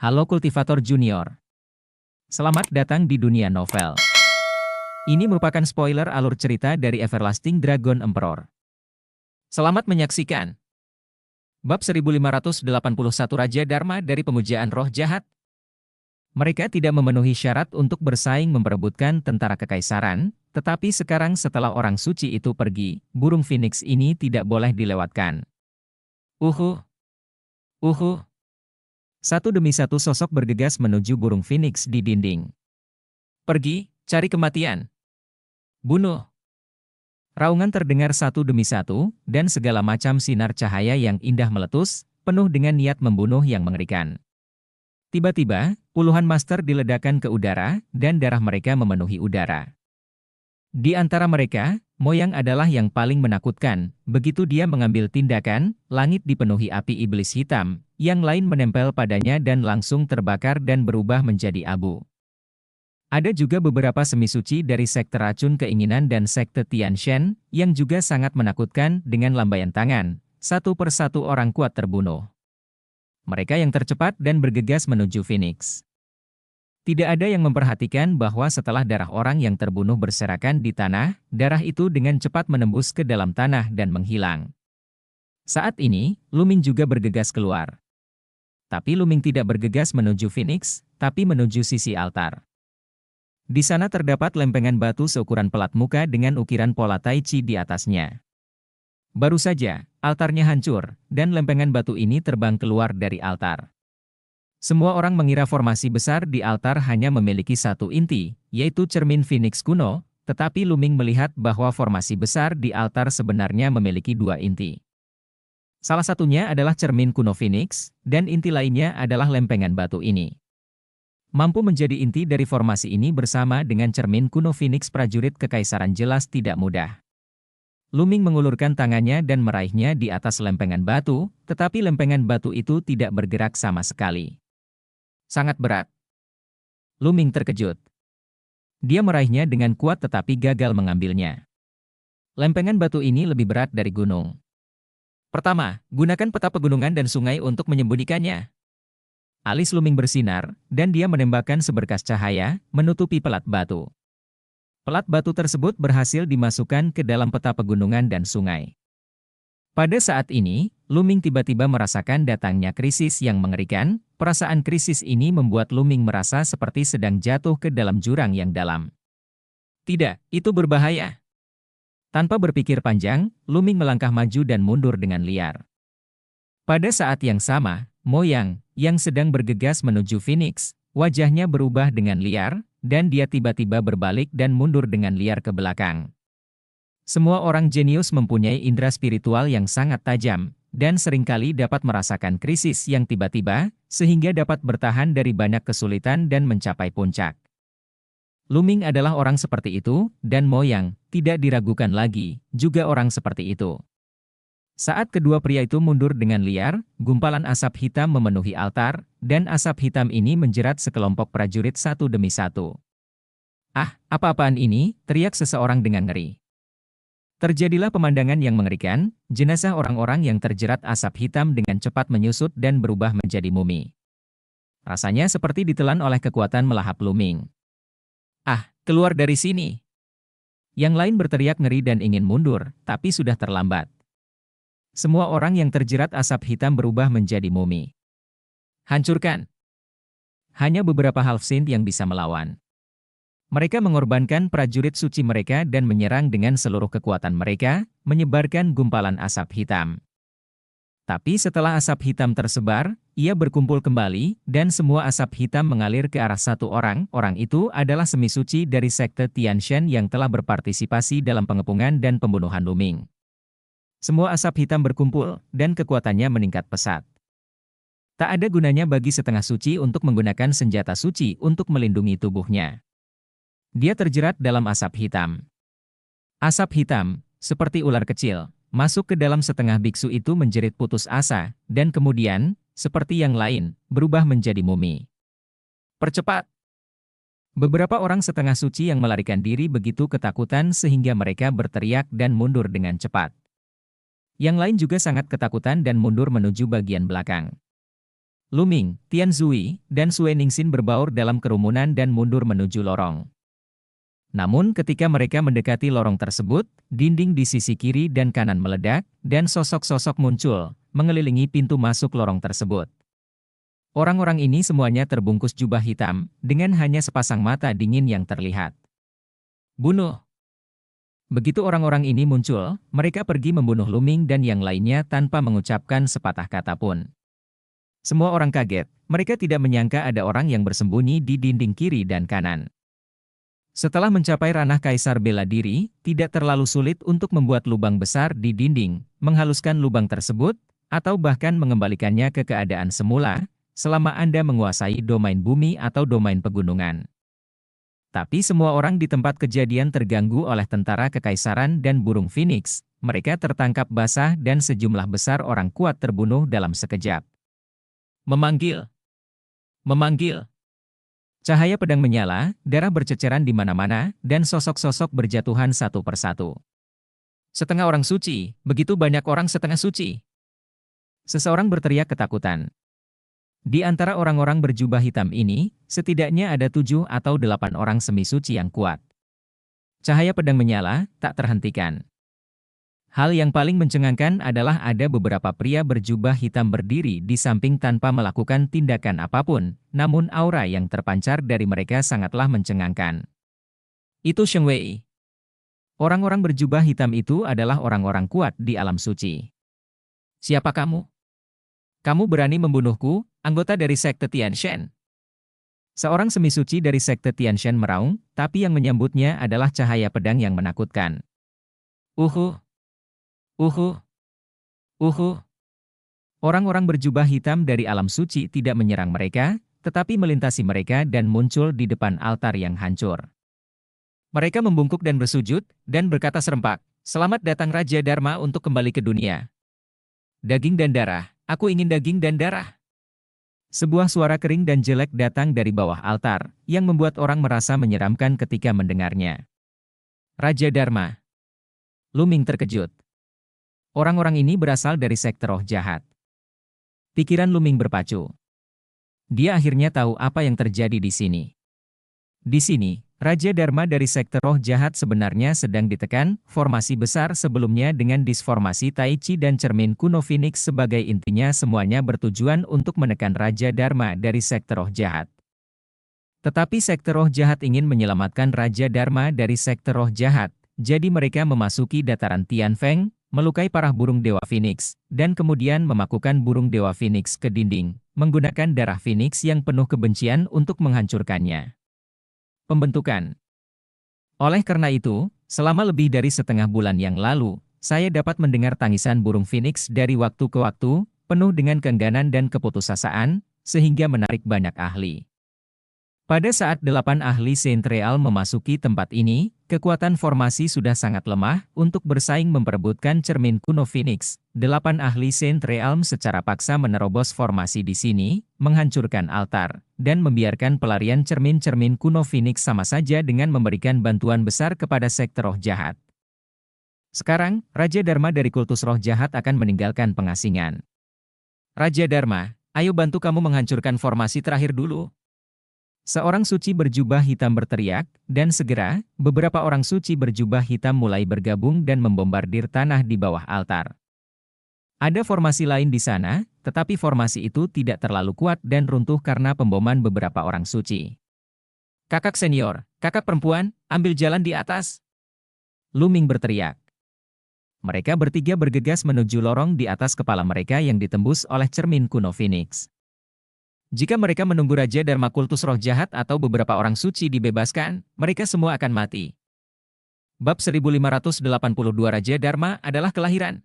Halo Kultivator Junior. Selamat datang di dunia novel. Ini merupakan spoiler alur cerita dari Everlasting Dragon Emperor. Selamat menyaksikan. Bab 1581 Raja Dharma dari Pemujaan Roh Jahat. Mereka tidak memenuhi syarat untuk bersaing memperebutkan tentara kekaisaran, tetapi sekarang setelah orang suci itu pergi, burung Phoenix ini tidak boleh dilewatkan. Uhuh. Satu demi satu sosok bergegas menuju burung Phoenix di dinding. Pergi, cari kematian. Bunuh. Raungan terdengar satu demi satu, dan segala macam sinar cahaya yang indah meletus, penuh dengan niat membunuh yang mengerikan. Tiba-tiba, puluhan master diledakkan ke udara, dan darah mereka memenuhi udara. Di antara mereka, Moyang adalah yang paling menakutkan. Begitu dia mengambil tindakan, langit dipenuhi api iblis hitam, yang lain menempel padanya dan langsung terbakar dan berubah menjadi abu. Ada juga beberapa semi suci dari sekte racun keinginan dan sekte Tianshan, yang juga sangat menakutkan dengan lambaian tangan. Satu persatu orang kuat terbunuh. Mereka yang tercepat dan bergegas menuju Phoenix. Tidak ada yang memperhatikan bahwa setelah darah orang yang terbunuh berserakan di tanah, darah itu dengan cepat menembus ke dalam tanah dan menghilang. Saat ini, Luming juga bergegas keluar. Tapi Luming tidak bergegas menuju Phoenix, tapi menuju sisi altar. Di sana terdapat lempengan batu seukuran pelat muka dengan ukiran pola Tai Chi di atasnya. Baru saja, altarnya hancur, dan lempengan batu ini terbang keluar dari altar. Semua orang mengira formasi besar di altar hanya memiliki satu inti, yaitu cermin Phoenix kuno, tetapi Luming melihat bahwa formasi besar di altar sebenarnya memiliki dua inti. Salah satunya adalah cermin kuno Phoenix, dan inti lainnya adalah lempengan batu ini. Mampu menjadi inti dari formasi ini bersama dengan cermin kuno Phoenix prajurit kekaisaran jelas tidak mudah. Luming mengulurkan tangannya dan meraihnya di atas lempengan batu, tetapi lempengan batu itu tidak bergerak sama sekali. Sangat berat. Luming terkejut. Dia meraihnya dengan kuat tetapi gagal mengambilnya. Lempengan batu ini lebih berat dari gunung. Pertama, gunakan peta pegunungan dan sungai untuk menyembunyikannya. Alis Luming bersinar, dan dia menembakkan seberkas cahaya, menutupi pelat batu. Pelat batu tersebut berhasil dimasukkan ke dalam peta pegunungan dan sungai. Pada saat ini, Luming tiba-tiba merasakan datangnya krisis yang mengerikan. Perasaan krisis ini membuat Luming merasa seperti sedang jatuh ke dalam jurang yang dalam. Tidak, itu berbahaya. Tanpa berpikir panjang, Luming melangkah maju dan mundur dengan liar. Pada saat yang sama, Moyang, yang sedang bergegas menuju Phoenix, wajahnya berubah dengan liar, dan dia tiba-tiba berbalik dan mundur dengan liar ke belakang. Semua orang jenius mempunyai indera spiritual yang sangat tajam, dan seringkali dapat merasakan krisis yang tiba-tiba, sehingga dapat bertahan dari banyak kesulitan dan mencapai puncak. Luming adalah orang seperti itu, dan Moyang, tidak diragukan lagi, juga orang seperti itu. Saat kedua pria itu mundur dengan liar, gumpalan asap hitam memenuhi altar, dan asap hitam ini menjerat sekelompok prajurit satu demi satu. "Ah, apa-apaan ini?" teriak seseorang dengan ngeri. Terjadilah pemandangan yang mengerikan, jenazah orang-orang yang terjerat asap hitam dengan cepat menyusut dan berubah menjadi mumi. Rasanya seperti ditelan oleh kekuatan melahap Luming. "Ah, keluar dari sini!" Yang lain berteriak ngeri dan ingin mundur, tapi sudah terlambat. Semua orang yang terjerat asap hitam berubah menjadi mumi. Hancurkan! Hanya beberapa Half-Saint yang bisa melawan. Mereka mengorbankan prajurit suci mereka dan menyerang dengan seluruh kekuatan mereka, menyebarkan gumpalan asap hitam. Tapi setelah asap hitam tersebar, ia berkumpul kembali, dan semua asap hitam mengalir ke arah satu orang. Orang itu adalah semi suci dari sekte Tianshan yang telah berpartisipasi dalam pengepungan dan pembunuhan Luming. Semua asap hitam berkumpul, dan kekuatannya meningkat pesat. Tak ada gunanya bagi setengah suci untuk menggunakan senjata suci untuk melindungi tubuhnya. Dia terjerat dalam asap hitam. Asap hitam, seperti ular kecil, masuk ke dalam setengah biksu itu menjerit putus asa, dan kemudian, seperti yang lain, berubah menjadi mumi. "Percepat!" Beberapa orang setengah suci yang melarikan diri begitu ketakutan sehingga mereka berteriak dan mundur dengan cepat. Yang lain juga sangat ketakutan dan mundur menuju bagian belakang. Luming, Tianzui, dan Sue Ningxin berbaur dalam kerumunan dan mundur menuju lorong. Namun ketika mereka mendekati lorong tersebut, dinding di sisi kiri dan kanan meledak, dan sosok-sosok muncul, mengelilingi pintu masuk lorong tersebut. Orang-orang ini semuanya terbungkus jubah hitam, dengan hanya sepasang mata dingin yang terlihat. Bunuh! Begitu orang-orang ini muncul, mereka pergi membunuh Luming dan yang lainnya tanpa mengucapkan sepatah kata pun. Semua orang kaget, mereka tidak menyangka ada orang yang bersembunyi di dinding kiri dan kanan. Setelah mencapai ranah Kaisar bela diri, tidak terlalu sulit untuk membuat lubang besar di dinding, menghaluskan lubang tersebut, atau bahkan mengembalikannya ke keadaan semula, selama Anda menguasai domain bumi atau domain pegunungan. Tapi semua orang di tempat kejadian terganggu oleh tentara kekaisaran dan burung Phoenix, mereka tertangkap basah dan sejumlah besar orang kuat terbunuh dalam sekejap. Memanggil. Memanggil. Cahaya pedang menyala, darah berceceran di mana-mana, dan sosok-sosok berjatuhan satu persatu. Setengah orang suci, begitu banyak orang setengah suci. Seseorang berteriak ketakutan. Di antara orang-orang berjubah hitam ini, setidaknya ada 7 atau 8 orang semi suci yang kuat. Cahaya pedang menyala, tak terhentikan. Hal yang paling mencengangkan adalah ada beberapa pria berjubah hitam berdiri di samping tanpa melakukan tindakan apapun, namun aura yang terpancar dari mereka sangatlah mencengangkan. Itu Sheng Wei. Orang-orang berjubah hitam itu adalah orang-orang kuat di alam suci. Siapa kamu? Kamu berani membunuhku, anggota dari sekte Tianshan? Seorang semi suci dari sekte Tianshan meraung, tapi yang menyambutnya adalah cahaya pedang yang menakutkan. Uhu. Uhu. Uhu. Orang-orang berjubah hitam dari alam suci tidak menyerang mereka, tetapi melintasi mereka dan muncul di depan altar yang hancur. Mereka membungkuk dan bersujud, dan berkata serempak, "Selamat datang Raja Dharma untuk kembali ke dunia. Daging dan darah, aku ingin daging dan darah." Sebuah suara kering dan jelek datang dari bawah altar, yang membuat orang merasa menyeramkan ketika mendengarnya. Raja Dharma. Luming terkejut. Orang-orang ini berasal dari sekte roh jahat. Pikiran Luming berpacu. Dia akhirnya tahu apa yang terjadi di sini. Di sini, Raja Dharma dari sekte roh jahat sebenarnya sedang ditekan, formasi besar sebelumnya dengan disformasi Tai Chi dan cermin kuno Phoenix sebagai intinya semuanya bertujuan untuk menekan Raja Dharma dari sekte roh jahat. Tetapi sekte roh jahat ingin menyelamatkan Raja Dharma dari sekte roh jahat, jadi mereka memasuki dataran Tianfeng, melukai parah burung Dewa Phoenix, dan kemudian memakukan burung Dewa Phoenix ke dinding, menggunakan darah Phoenix yang penuh kebencian untuk menghancurkannya. Pembentukan. Oleh karena itu, selama lebih dari setengah bulan yang lalu, saya dapat mendengar tangisan burung Phoenix dari waktu ke waktu, penuh dengan keengganan dan keputusasaan, sehingga menarik banyak ahli. Pada saat 8 ahli Saint Real memasuki tempat ini, kekuatan formasi sudah sangat lemah untuk bersaing memperebutkan cermin kuno Phoenix. 8 ahli Saint Realm secara paksa menerobos formasi di sini, menghancurkan altar, dan membiarkan pelarian cermin-cermin kuno Phoenix sama saja dengan memberikan bantuan besar kepada sekte roh jahat. Sekarang, Raja Dharma dari kultus roh jahat akan meninggalkan pengasingan. Raja Dharma, ayo bantu kamu menghancurkan formasi terakhir dulu. Seorang suci berjubah hitam berteriak, dan segera, beberapa orang suci berjubah hitam mulai bergabung dan membombardir tanah di bawah altar. Ada formasi lain di sana, tetapi formasi itu tidak terlalu kuat dan runtuh karena pemboman beberapa orang suci. Kakak senior, kakak perempuan, ambil jalan di atas. Luming berteriak. Mereka bertiga bergegas menuju lorong di atas kepala mereka yang ditembus oleh cermin kuno Phoenix. Jika mereka menunggu Raja Dharma kultus roh jahat atau beberapa orang suci dibebaskan, mereka semua akan mati. Bab 1582 Raja Dharma adalah kelahiran.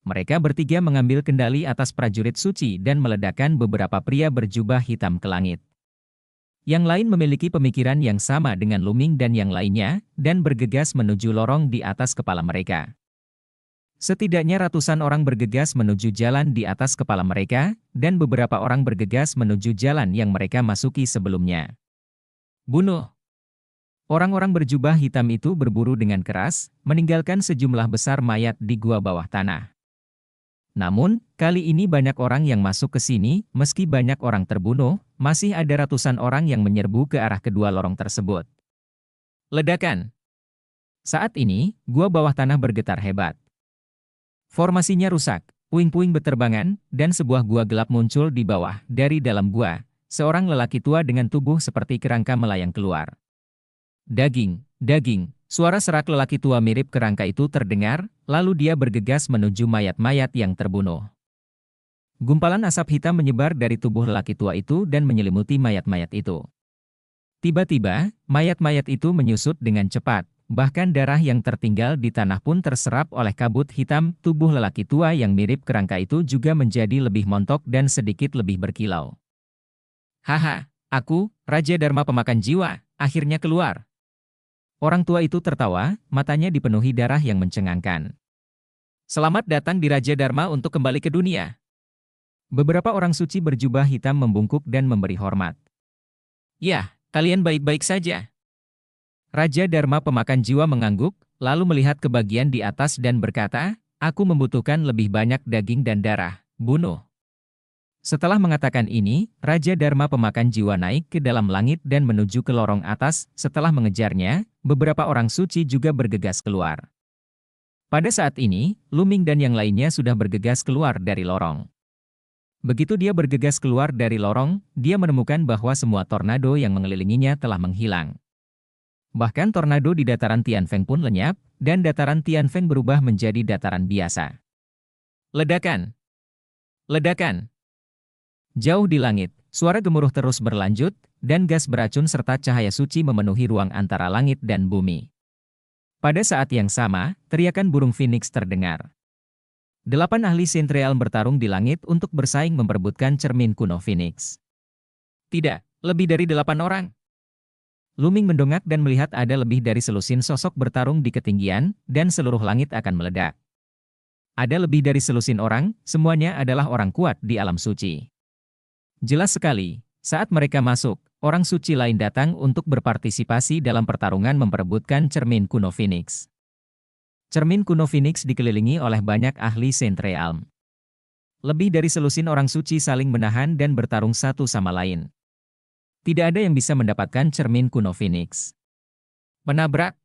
Mereka bertiga mengambil kendali atas prajurit suci dan meledakkan beberapa pria berjubah hitam ke langit. Yang lain memiliki pemikiran yang sama dengan Luming dan yang lainnya, dan bergegas menuju lorong di atas kepala mereka. Setidaknya ratusan orang bergegas menuju jalan di atas kepala mereka, dan beberapa orang bergegas menuju jalan yang mereka masuki sebelumnya. Bunuh! Orang-orang berjubah hitam itu berburu dengan keras, meninggalkan sejumlah besar mayat di gua bawah tanah. Namun, kali ini banyak orang yang masuk ke sini, meski banyak orang terbunuh, masih ada ratusan orang yang menyerbu ke arah kedua lorong tersebut. Ledakan. Saat ini, gua bawah tanah bergetar hebat. Formasinya rusak, puing-puing beterbangan, dan sebuah gua gelap muncul di bawah. Dari dalam gua, seorang lelaki tua dengan tubuh seperti kerangka melayang keluar. Daging, daging, suara serak lelaki tua mirip kerangka itu terdengar, lalu dia bergegas menuju mayat-mayat yang terbunuh. Gumpalan asap hitam menyebar dari tubuh lelaki tua itu dan menyelimuti mayat-mayat itu. Tiba-tiba, mayat-mayat itu menyusut dengan cepat, bahkan darah yang tertinggal di tanah pun terserap oleh kabut hitam. Tubuh lelaki tua yang mirip kerangka itu juga menjadi lebih montok dan sedikit lebih berkilau. Haha, aku, Raja Dharma pemakan jiwa, akhirnya keluar. Orang tua itu tertawa, matanya dipenuhi darah yang mencengangkan. Selamat datang di Raja Dharma untuk kembali ke dunia. Beberapa orang suci berjubah hitam membungkuk dan memberi hormat. Ya, kalian baik-baik saja. Raja Dharma pemakan jiwa mengangguk, lalu melihat ke bagian di atas dan berkata, aku membutuhkan lebih banyak daging dan darah, bunuh. Setelah mengatakan ini, Raja Dharma pemakan jiwa naik ke dalam langit dan menuju ke lorong atas. Setelah mengejarnya, beberapa orang suci juga bergegas keluar. Pada saat ini, Luming dan yang lainnya sudah bergegas keluar dari lorong. Begitu dia bergegas keluar dari lorong, dia menemukan bahwa semua tornado yang mengelilinginya telah menghilang. Bahkan tornado di dataran Tianfeng pun lenyap, dan dataran Tianfeng berubah menjadi dataran biasa. Ledakan! Ledakan! Jauh di langit, suara gemuruh terus berlanjut, dan gas beracun serta cahaya suci memenuhi ruang antara langit dan bumi. Pada saat yang sama, teriakan burung Phoenix terdengar. 8 ahli Sentrealm bertarung di langit untuk bersaing memperebutkan cermin kuno Phoenix. Tidak, lebih dari 8 orang. Luming mendongak dan melihat ada lebih dari selusin sosok bertarung di ketinggian, dan seluruh langit akan meledak. Ada lebih dari selusin orang, semuanya adalah orang kuat di alam suci. Jelas sekali, saat mereka masuk, orang suci lain datang untuk berpartisipasi dalam pertarungan memperebutkan cermin kuno Phoenix. Cermin kuno Phoenix dikelilingi oleh banyak ahli Sentrealm. Lebih dari selusin orang suci saling menahan dan bertarung satu sama lain. Tidak ada yang bisa mendapatkan cermin kuno Phoenix. Menabrak.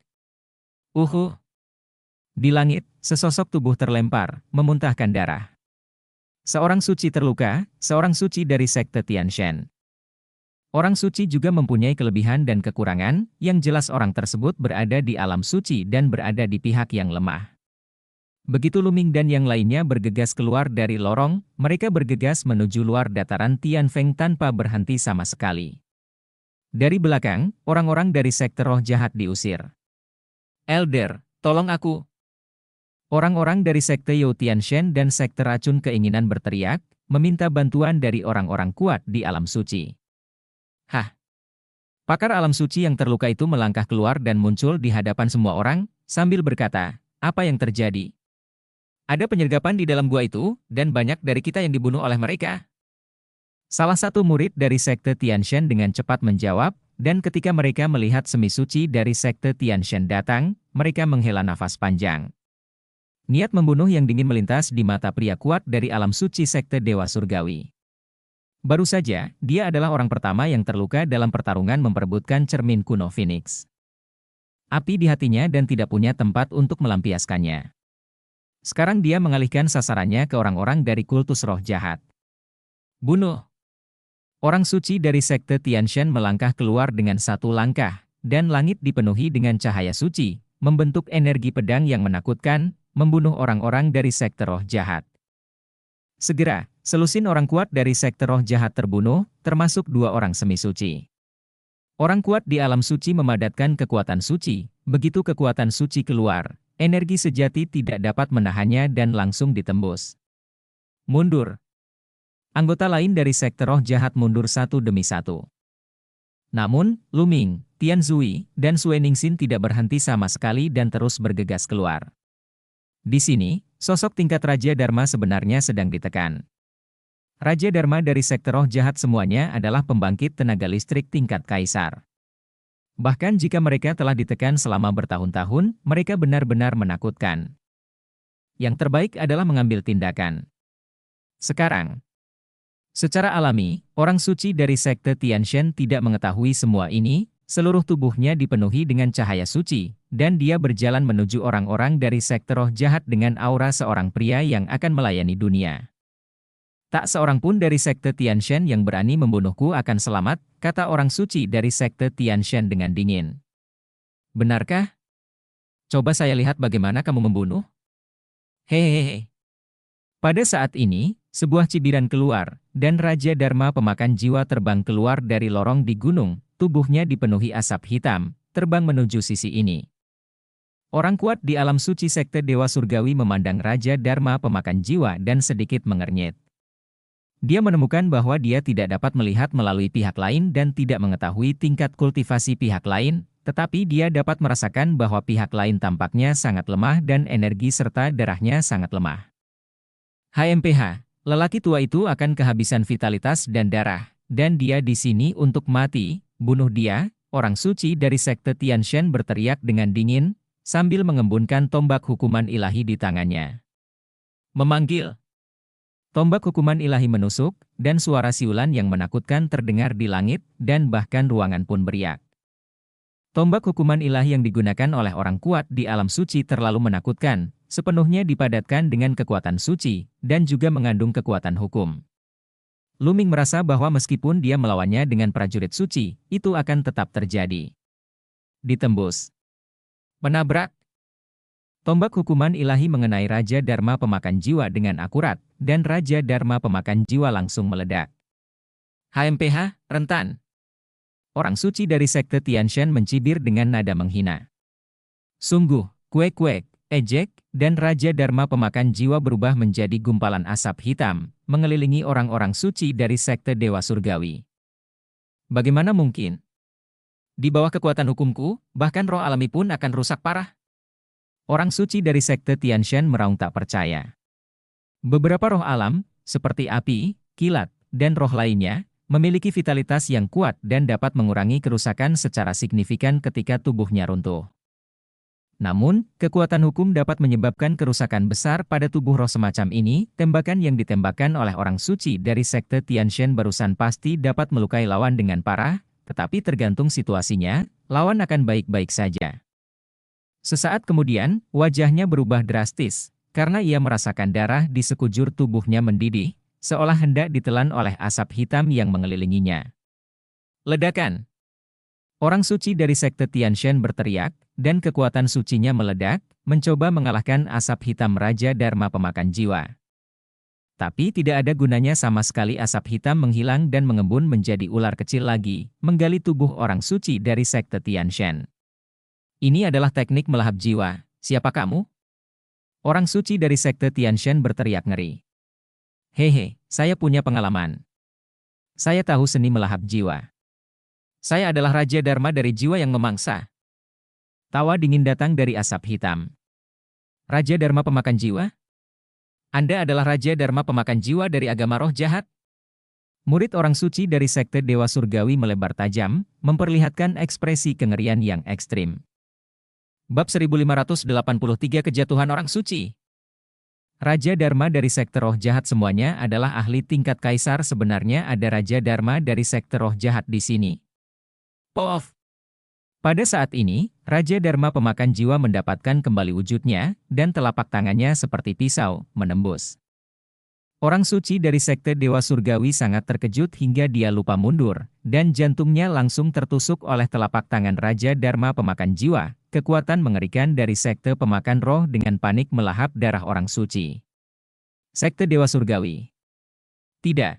Di langit, sesosok tubuh terlempar, memuntahkan darah. Seorang suci terluka, seorang suci dari sekte Tianshan. Orang suci juga mempunyai kelebihan dan kekurangan, yang jelas orang tersebut berada di alam suci dan berada di pihak yang lemah. Begitu Luming dan yang lainnya bergegas keluar dari lorong, mereka bergegas menuju luar dataran Tianfeng tanpa berhenti sama sekali. Dari belakang, orang-orang dari sekte roh jahat diusir. Elder, tolong aku. Orang-orang dari sekte You Tianshan dan sekte racun keinginan berteriak, meminta bantuan dari orang-orang kuat di alam suci. Hah? Pakar alam suci yang terluka itu melangkah keluar dan muncul di hadapan semua orang, sambil berkata, apa yang terjadi? Ada penyergapan di dalam gua itu, dan banyak dari kita yang dibunuh oleh mereka. Salah satu murid dari sekte Tianshan dengan cepat menjawab, dan ketika mereka melihat semi suci dari sekte Tianshan datang, mereka menghela nafas panjang. Niat membunuh yang dingin melintas di mata pria kuat dari alam suci sekte Dewa Surgawi. Baru saja, dia adalah orang pertama yang terluka dalam pertarungan memperebutkan cermin kuno Phoenix. Api di hatinya dan tidak punya tempat untuk melampiaskannya. Sekarang dia mengalihkan sasarannya ke orang-orang dari kultus roh jahat. Bunuh! Orang suci dari sekte Tianshan melangkah keluar dengan satu langkah, dan langit dipenuhi dengan cahaya suci, membentuk energi pedang yang menakutkan, membunuh orang-orang dari sekte roh jahat. Segera, selusin orang kuat dari sekte roh jahat terbunuh, termasuk 2 orang semi suci. Orang kuat di alam suci memadatkan kekuatan suci, begitu kekuatan suci keluar, energi sejati tidak dapat menahannya dan langsung ditembus. Mundur. Anggota lain dari sekte roh jahat mundur satu demi satu. Namun, Luming, Tianzui, dan Sue Ningxin tidak berhenti sama sekali dan terus bergegas keluar. Di sini, sosok tingkat Raja Dharma sebenarnya sedang ditekan. Raja Dharma dari sekte roh jahat semuanya adalah pembangkit tenaga listrik tingkat kaisar. Bahkan jika mereka telah ditekan selama bertahun-tahun, mereka benar-benar menakutkan. Yang terbaik adalah mengambil tindakan. Sekarang, secara alami, orang suci dari sekte Tianshan tidak mengetahui semua ini, seluruh tubuhnya dipenuhi dengan cahaya suci, dan dia berjalan menuju orang-orang dari sekte roh jahat dengan aura seorang pria yang akan melayani dunia. Tak seorang pun dari sekte Tianshan yang berani membunuhku akan selamat, kata orang suci dari sekte Tianshan dengan dingin. Benarkah? Coba saya lihat bagaimana kamu membunuh. Hehehe. Pada saat ini, sebuah cibiran keluar, dan Raja Dharma pemakan jiwa terbang keluar dari lorong di gunung, tubuhnya dipenuhi asap hitam, terbang menuju sisi ini. Orang kuat di alam suci sekte Dewa Surgawi memandang Raja Dharma pemakan jiwa dan sedikit mengernyit. Dia menemukan bahwa dia tidak dapat melihat melalui pihak lain dan tidak mengetahui tingkat kultivasi pihak lain, tetapi dia dapat merasakan bahwa pihak lain tampaknya sangat lemah dan energi serta darahnya sangat lemah. HMPH, lelaki tua itu akan kehabisan vitalitas dan darah, dan dia di sini untuk mati, bunuh dia, orang suci dari sekte Tianshan berteriak dengan dingin, sambil mengembunkan tombak hukuman ilahi di tangannya. Memanggil. Tombak hukuman ilahi menusuk, dan suara siulan yang menakutkan terdengar di langit, dan bahkan ruangan pun beriak. Tombak hukuman ilahi yang digunakan oleh orang kuat di alam suci terlalu menakutkan, sepenuhnya dipadatkan dengan kekuatan suci, dan juga mengandung kekuatan hukum. Luming merasa bahwa meskipun dia melawannya dengan prajurit suci, itu akan tetap terjadi. Ditembus. Menabrak. Tombak hukuman ilahi mengenai Raja Dharma pemakan jiwa dengan akurat, dan Raja Dharma pemakan jiwa langsung meledak. HMPH, rentan. Orang suci dari sekte Tianshan mencibir dengan nada menghina. Sungguh, kuek-kuek, ejek, dan Raja Dharma pemakan jiwa berubah menjadi gumpalan asap hitam, mengelilingi orang-orang suci dari sekte Dewa Surgawi. Bagaimana mungkin? Di bawah kekuatan hukumku, bahkan roh alami pun akan rusak parah. Orang suci dari sekte Tianshan meraung tak percaya. Beberapa roh alam, seperti api, kilat, dan roh lainnya, memiliki vitalitas yang kuat dan dapat mengurangi kerusakan secara signifikan ketika tubuhnya runtuh. Namun, kekuatan hukum dapat menyebabkan kerusakan besar pada tubuh roh semacam ini. Tembakan yang ditembakkan oleh orang suci dari sekte Tianshan barusan pasti dapat melukai lawan dengan parah, tetapi tergantung situasinya, lawan akan baik-baik saja. Sesaat kemudian, wajahnya berubah drastis, karena ia merasakan darah di sekujur tubuhnya mendidih, seolah hendak ditelan oleh asap hitam yang mengelilinginya. Ledakan. Orang suci dari sekte Tianshan berteriak, dan kekuatan sucinya meledak, mencoba mengalahkan asap hitam Raja Dharma pemakan jiwa. Tapi tidak ada gunanya sama sekali, asap hitam menghilang dan mengembun menjadi ular kecil lagi, menggali tubuh orang suci dari sekte Tianshan. Ini adalah teknik melahap jiwa. Siapa kamu? Orang suci dari sekte Tianshan berteriak ngeri. Hehe, saya punya pengalaman. Saya tahu seni melahap jiwa. Saya adalah Raja Dharma dari jiwa yang memangsa. Tawa dingin datang dari asap hitam. Raja Dharma pemakan jiwa? Anda adalah Raja Dharma pemakan jiwa dari agama roh jahat? Murid orang suci dari sekte Dewa Surgawi melebar tajam, memperlihatkan ekspresi kengerian yang ekstrim. Bab 1583 Kejatuhan Orang Suci. Raja Dharma dari sekte roh jahat semuanya adalah ahli tingkat kaisar. Sebenarnya ada Raja Dharma dari sekte roh jahat di sini. Pof. Pada saat ini, Raja Dharma pemakan jiwa mendapatkan kembali wujudnya, dan telapak tangannya seperti pisau, menembus. Orang suci dari sekte Dewa Surgawi sangat terkejut hingga dia lupa mundur, dan jantungnya langsung tertusuk oleh telapak tangan Raja Dharma pemakan jiwa. Kekuatan mengerikan dari sekte pemakan roh dengan panik melahap darah orang suci. Sekte Dewa Surgawi. Tidak.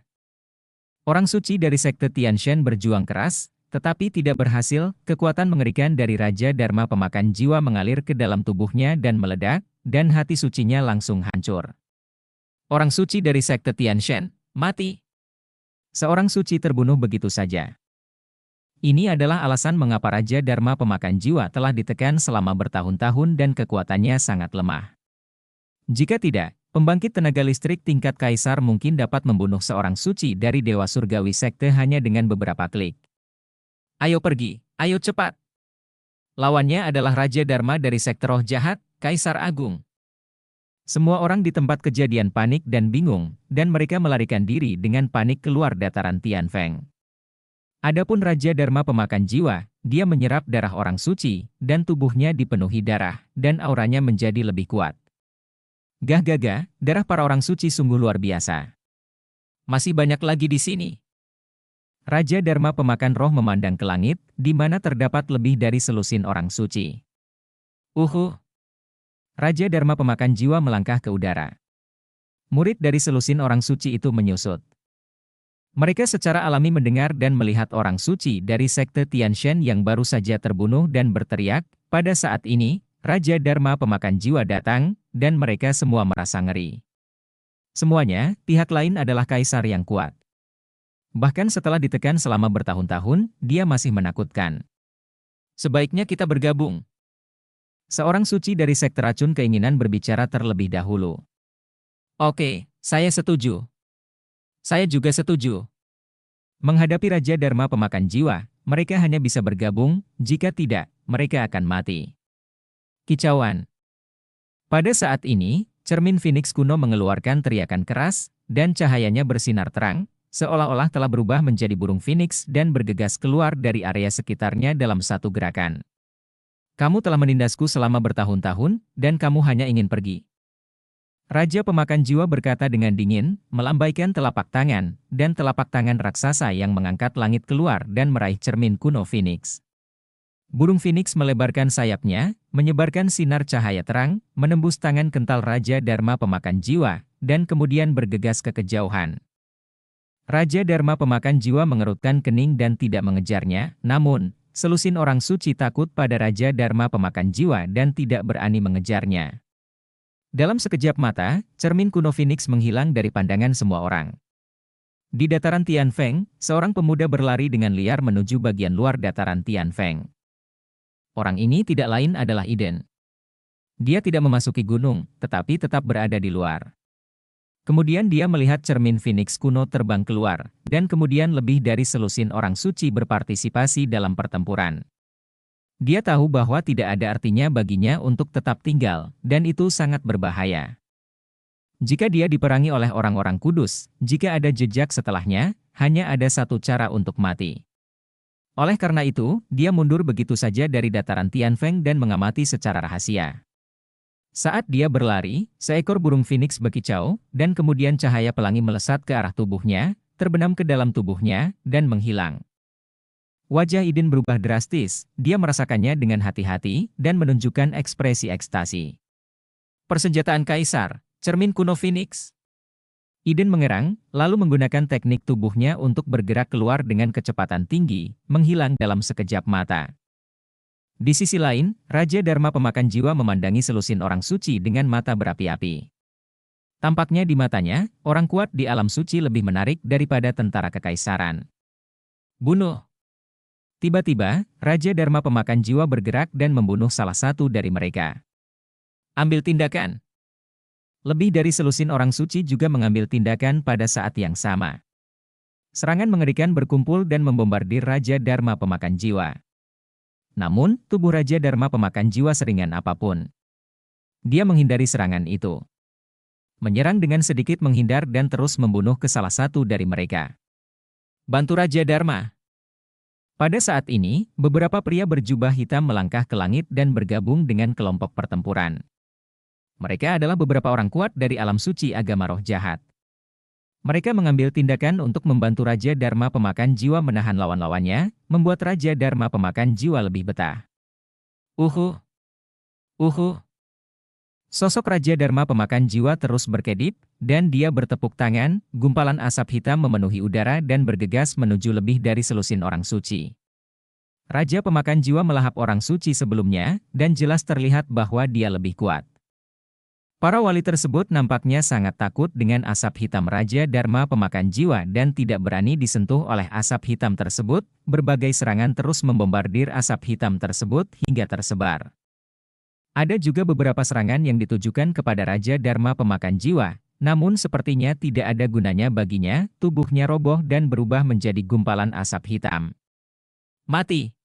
Orang suci dari sekte Tianshan berjuang keras, tetapi tidak berhasil. Kekuatan mengerikan dari Raja Dharma pemakan jiwa mengalir ke dalam tubuhnya dan meledak, dan hati sucinya langsung hancur. Orang suci dari sekte Tianshan, mati. Seorang suci terbunuh begitu saja. Ini adalah alasan mengapa Raja Dharma pemakan jiwa telah ditekan selama bertahun-tahun dan kekuatannya sangat lemah. Jika tidak, pembangkit tenaga listrik tingkat kaisar mungkin dapat membunuh seorang suci dari Dewa Surgawi sekte hanya dengan beberapa klik. Ayo pergi, ayo cepat. Lawannya adalah Raja Dharma dari sekte roh jahat, Kaisar Agung. Semua orang di tempat kejadian panik dan bingung, dan mereka melarikan diri dengan panik keluar dataran Tianfeng. Adapun Raja Dharma pemakan jiwa, dia menyerap darah orang suci, dan tubuhnya dipenuhi darah, dan auranya menjadi lebih kuat. Gah gagah, darah para orang suci sungguh luar biasa. Masih banyak lagi di sini. Raja Dharma pemakan roh memandang ke langit, di mana terdapat lebih dari selusin orang suci. Raja Dharma pemakan jiwa melangkah ke udara. Murid dari selusin orang suci itu menyusut. Mereka secara alami mendengar dan melihat orang suci dari sekte Tianshan yang baru saja terbunuh dan berteriak, pada saat ini, Raja Dharma pemakan jiwa datang, dan mereka semua merasa ngeri. Semuanya, pihak lain adalah kaisar yang kuat. Bahkan setelah ditekan selama bertahun-tahun, dia masih menakutkan. Sebaiknya kita bergabung. Seorang suci dari sekte racun keinginan berbicara terlebih dahulu. Oke, saya setuju. Saya juga setuju. Menghadapi Raja Dharma pemakan jiwa, mereka hanya bisa bergabung, jika tidak, mereka akan mati. Kicauan. Pada saat ini, cermin Phoenix kuno mengeluarkan teriakan keras, dan cahayanya bersinar terang, seolah-olah telah berubah menjadi burung Phoenix dan bergegas keluar dari area sekitarnya dalam satu gerakan. Kamu telah menindasku selama bertahun-tahun, dan kamu hanya ingin pergi. Raja pemakan jiwa berkata dengan dingin, melambaikan telapak tangan, dan telapak tangan raksasa yang mengangkat langit keluar dan meraih cermin kuno Phoenix. Burung Phoenix melebarkan sayapnya, menyebarkan sinar cahaya terang, menembus tangan kental Raja Dharma pemakan jiwa, dan kemudian bergegas ke kejauhan. Raja Dharma pemakan jiwa mengerutkan kening dan tidak mengejarnya, namun, selusin orang suci takut pada Raja Dharma pemakan jiwa dan tidak berani mengejarnya. Dalam sekejap mata, cermin kuno Phoenix menghilang dari pandangan semua orang. Di dataran Tianfeng, seorang pemuda berlari dengan liar menuju bagian luar dataran Tianfeng. Orang ini tidak lain adalah Iden. Dia tidak memasuki gunung, tetapi tetap berada di luar. Kemudian dia melihat cermin Phoenix kuno terbang keluar, dan kemudian lebih dari selusin orang suci berpartisipasi dalam pertempuran. Dia tahu bahwa tidak ada artinya baginya untuk tetap tinggal, dan itu sangat berbahaya. Jika dia diperangi oleh orang-orang kudus, jika ada jejak setelahnya, hanya ada satu cara untuk mati. Oleh karena itu, dia mundur begitu saja dari dataran Tianfeng dan mengamati secara rahasia. Saat dia berlari, seekor burung Phoenix berkicau, dan kemudian cahaya pelangi melesat ke arah tubuhnya, terbenam ke dalam tubuhnya, dan menghilang. Wajah Iden berubah drastis, dia merasakannya dengan hati-hati, dan menunjukkan ekspresi ekstasi. Persenjataan Kaisar, cermin kuno Phoenix. Iden mengerang, lalu menggunakan teknik tubuhnya untuk bergerak keluar dengan kecepatan tinggi, menghilang dalam sekejap mata. Di sisi lain, Raja Dharma pemakan jiwa memandangi selusin orang suci dengan mata berapi-api. Tampaknya di matanya, orang kuat di alam suci lebih menarik daripada tentara kekaisaran. Bunuh! Tiba-tiba, Raja Dharma pemakan jiwa bergerak dan membunuh salah satu dari mereka. Ambil tindakan! Lebih dari selusin orang suci juga mengambil tindakan pada saat yang sama. Serangan mengerikan berkumpul dan membombardir Raja Dharma pemakan jiwa. Namun, tubuh Raja Dharma pemakan jiwa seringan apapun. Dia menghindari serangan itu. Menyerang dengan sedikit menghindar dan terus membunuh ke salah satu dari mereka. Bantu Raja Dharma! Pada saat ini, beberapa pria berjubah hitam melangkah ke langit dan bergabung dengan kelompok pertempuran. Mereka adalah beberapa orang kuat dari alam suci agama roh jahat. Mereka mengambil tindakan untuk membantu Raja Dharma pemakan jiwa menahan lawan-lawannya, membuat Raja Dharma pemakan jiwa lebih betah. Sosok Raja Dharma pemakan jiwa terus berkedip, dan dia bertepuk tangan, gumpalan asap hitam memenuhi udara dan bergegas menuju lebih dari selusin orang suci. Raja pemakan jiwa melahap orang suci sebelumnya, dan jelas terlihat bahwa dia lebih kuat. Para wali tersebut nampaknya sangat takut dengan asap hitam Raja Dharma pemakan jiwa dan tidak berani disentuh oleh asap hitam tersebut. Berbagai serangan terus membombardir asap hitam tersebut hingga tersebar. Ada juga beberapa serangan yang ditujukan kepada Raja Dharma pemakan jiwa, namun sepertinya tidak ada gunanya baginya, tubuhnya roboh dan berubah menjadi gumpalan asap hitam. Mati!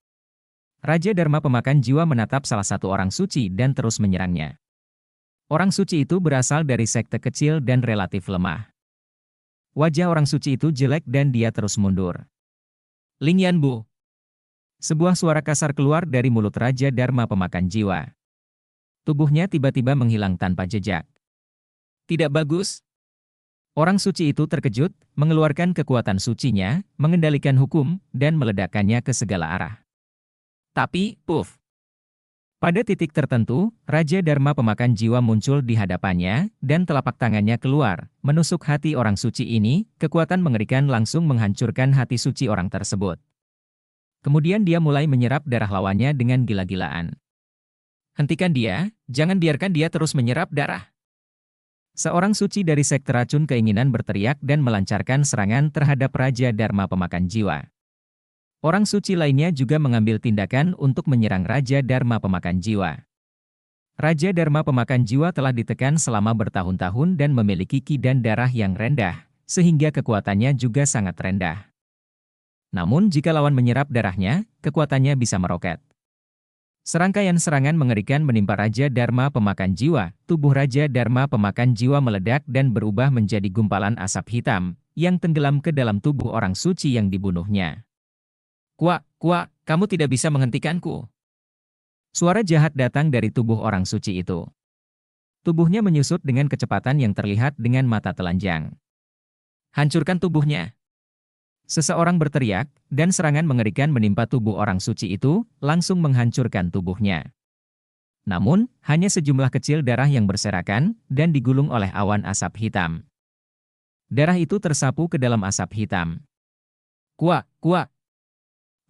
Raja Dharma pemakan jiwa menatap salah satu orang suci dan terus menyerangnya. Orang suci itu berasal dari sekte kecil dan relatif lemah. Wajah orang suci itu jelek dan dia terus mundur. Ling Yanbu. Sebuah suara kasar keluar dari mulut Raja Dharma pemakan jiwa. Tubuhnya tiba-tiba menghilang tanpa jejak. Tidak bagus. Orang suci itu terkejut, mengeluarkan kekuatan sucinya, mengendalikan hukum, dan meledakkannya ke segala arah. Tapi, puff. Pada titik tertentu, Raja Dharma pemakan jiwa muncul di hadapannya, dan telapak tangannya keluar, menusuk hati orang suci ini, kekuatan mengerikan langsung menghancurkan hati suci orang tersebut. Kemudian dia mulai menyerap darah lawannya dengan gila-gilaan. Hentikan dia, jangan biarkan dia terus menyerap darah. Seorang suci dari sekte racun keinginan berteriak dan melancarkan serangan terhadap Raja Dharma pemakan jiwa. Orang suci lainnya juga mengambil tindakan untuk menyerang Raja Dharma pemakan jiwa. Raja Dharma pemakan jiwa telah ditekan selama bertahun-tahun dan memiliki ki dan darah yang rendah, sehingga kekuatannya juga sangat rendah. Namun jika lawan menyerap darahnya, kekuatannya bisa meroket. Serangkaian serangan mengerikan menimpa Raja Dharma pemakan jiwa. Tubuh Raja Dharma pemakan jiwa meledak dan berubah menjadi gumpalan asap hitam, yang tenggelam ke dalam tubuh orang suci yang dibunuhnya. Kuak, kamu tidak bisa menghentikanku. Suara jahat datang dari tubuh orang suci itu. Tubuhnya menyusut dengan kecepatan yang terlihat dengan mata telanjang. Hancurkan tubuhnya. Seseorang berteriak, dan serangan mengerikan menimpa tubuh orang suci itu, langsung menghancurkan tubuhnya. Namun, hanya sejumlah kecil darah yang berserakan, dan digulung oleh awan asap hitam. Darah itu tersapu ke dalam asap hitam. Kuak.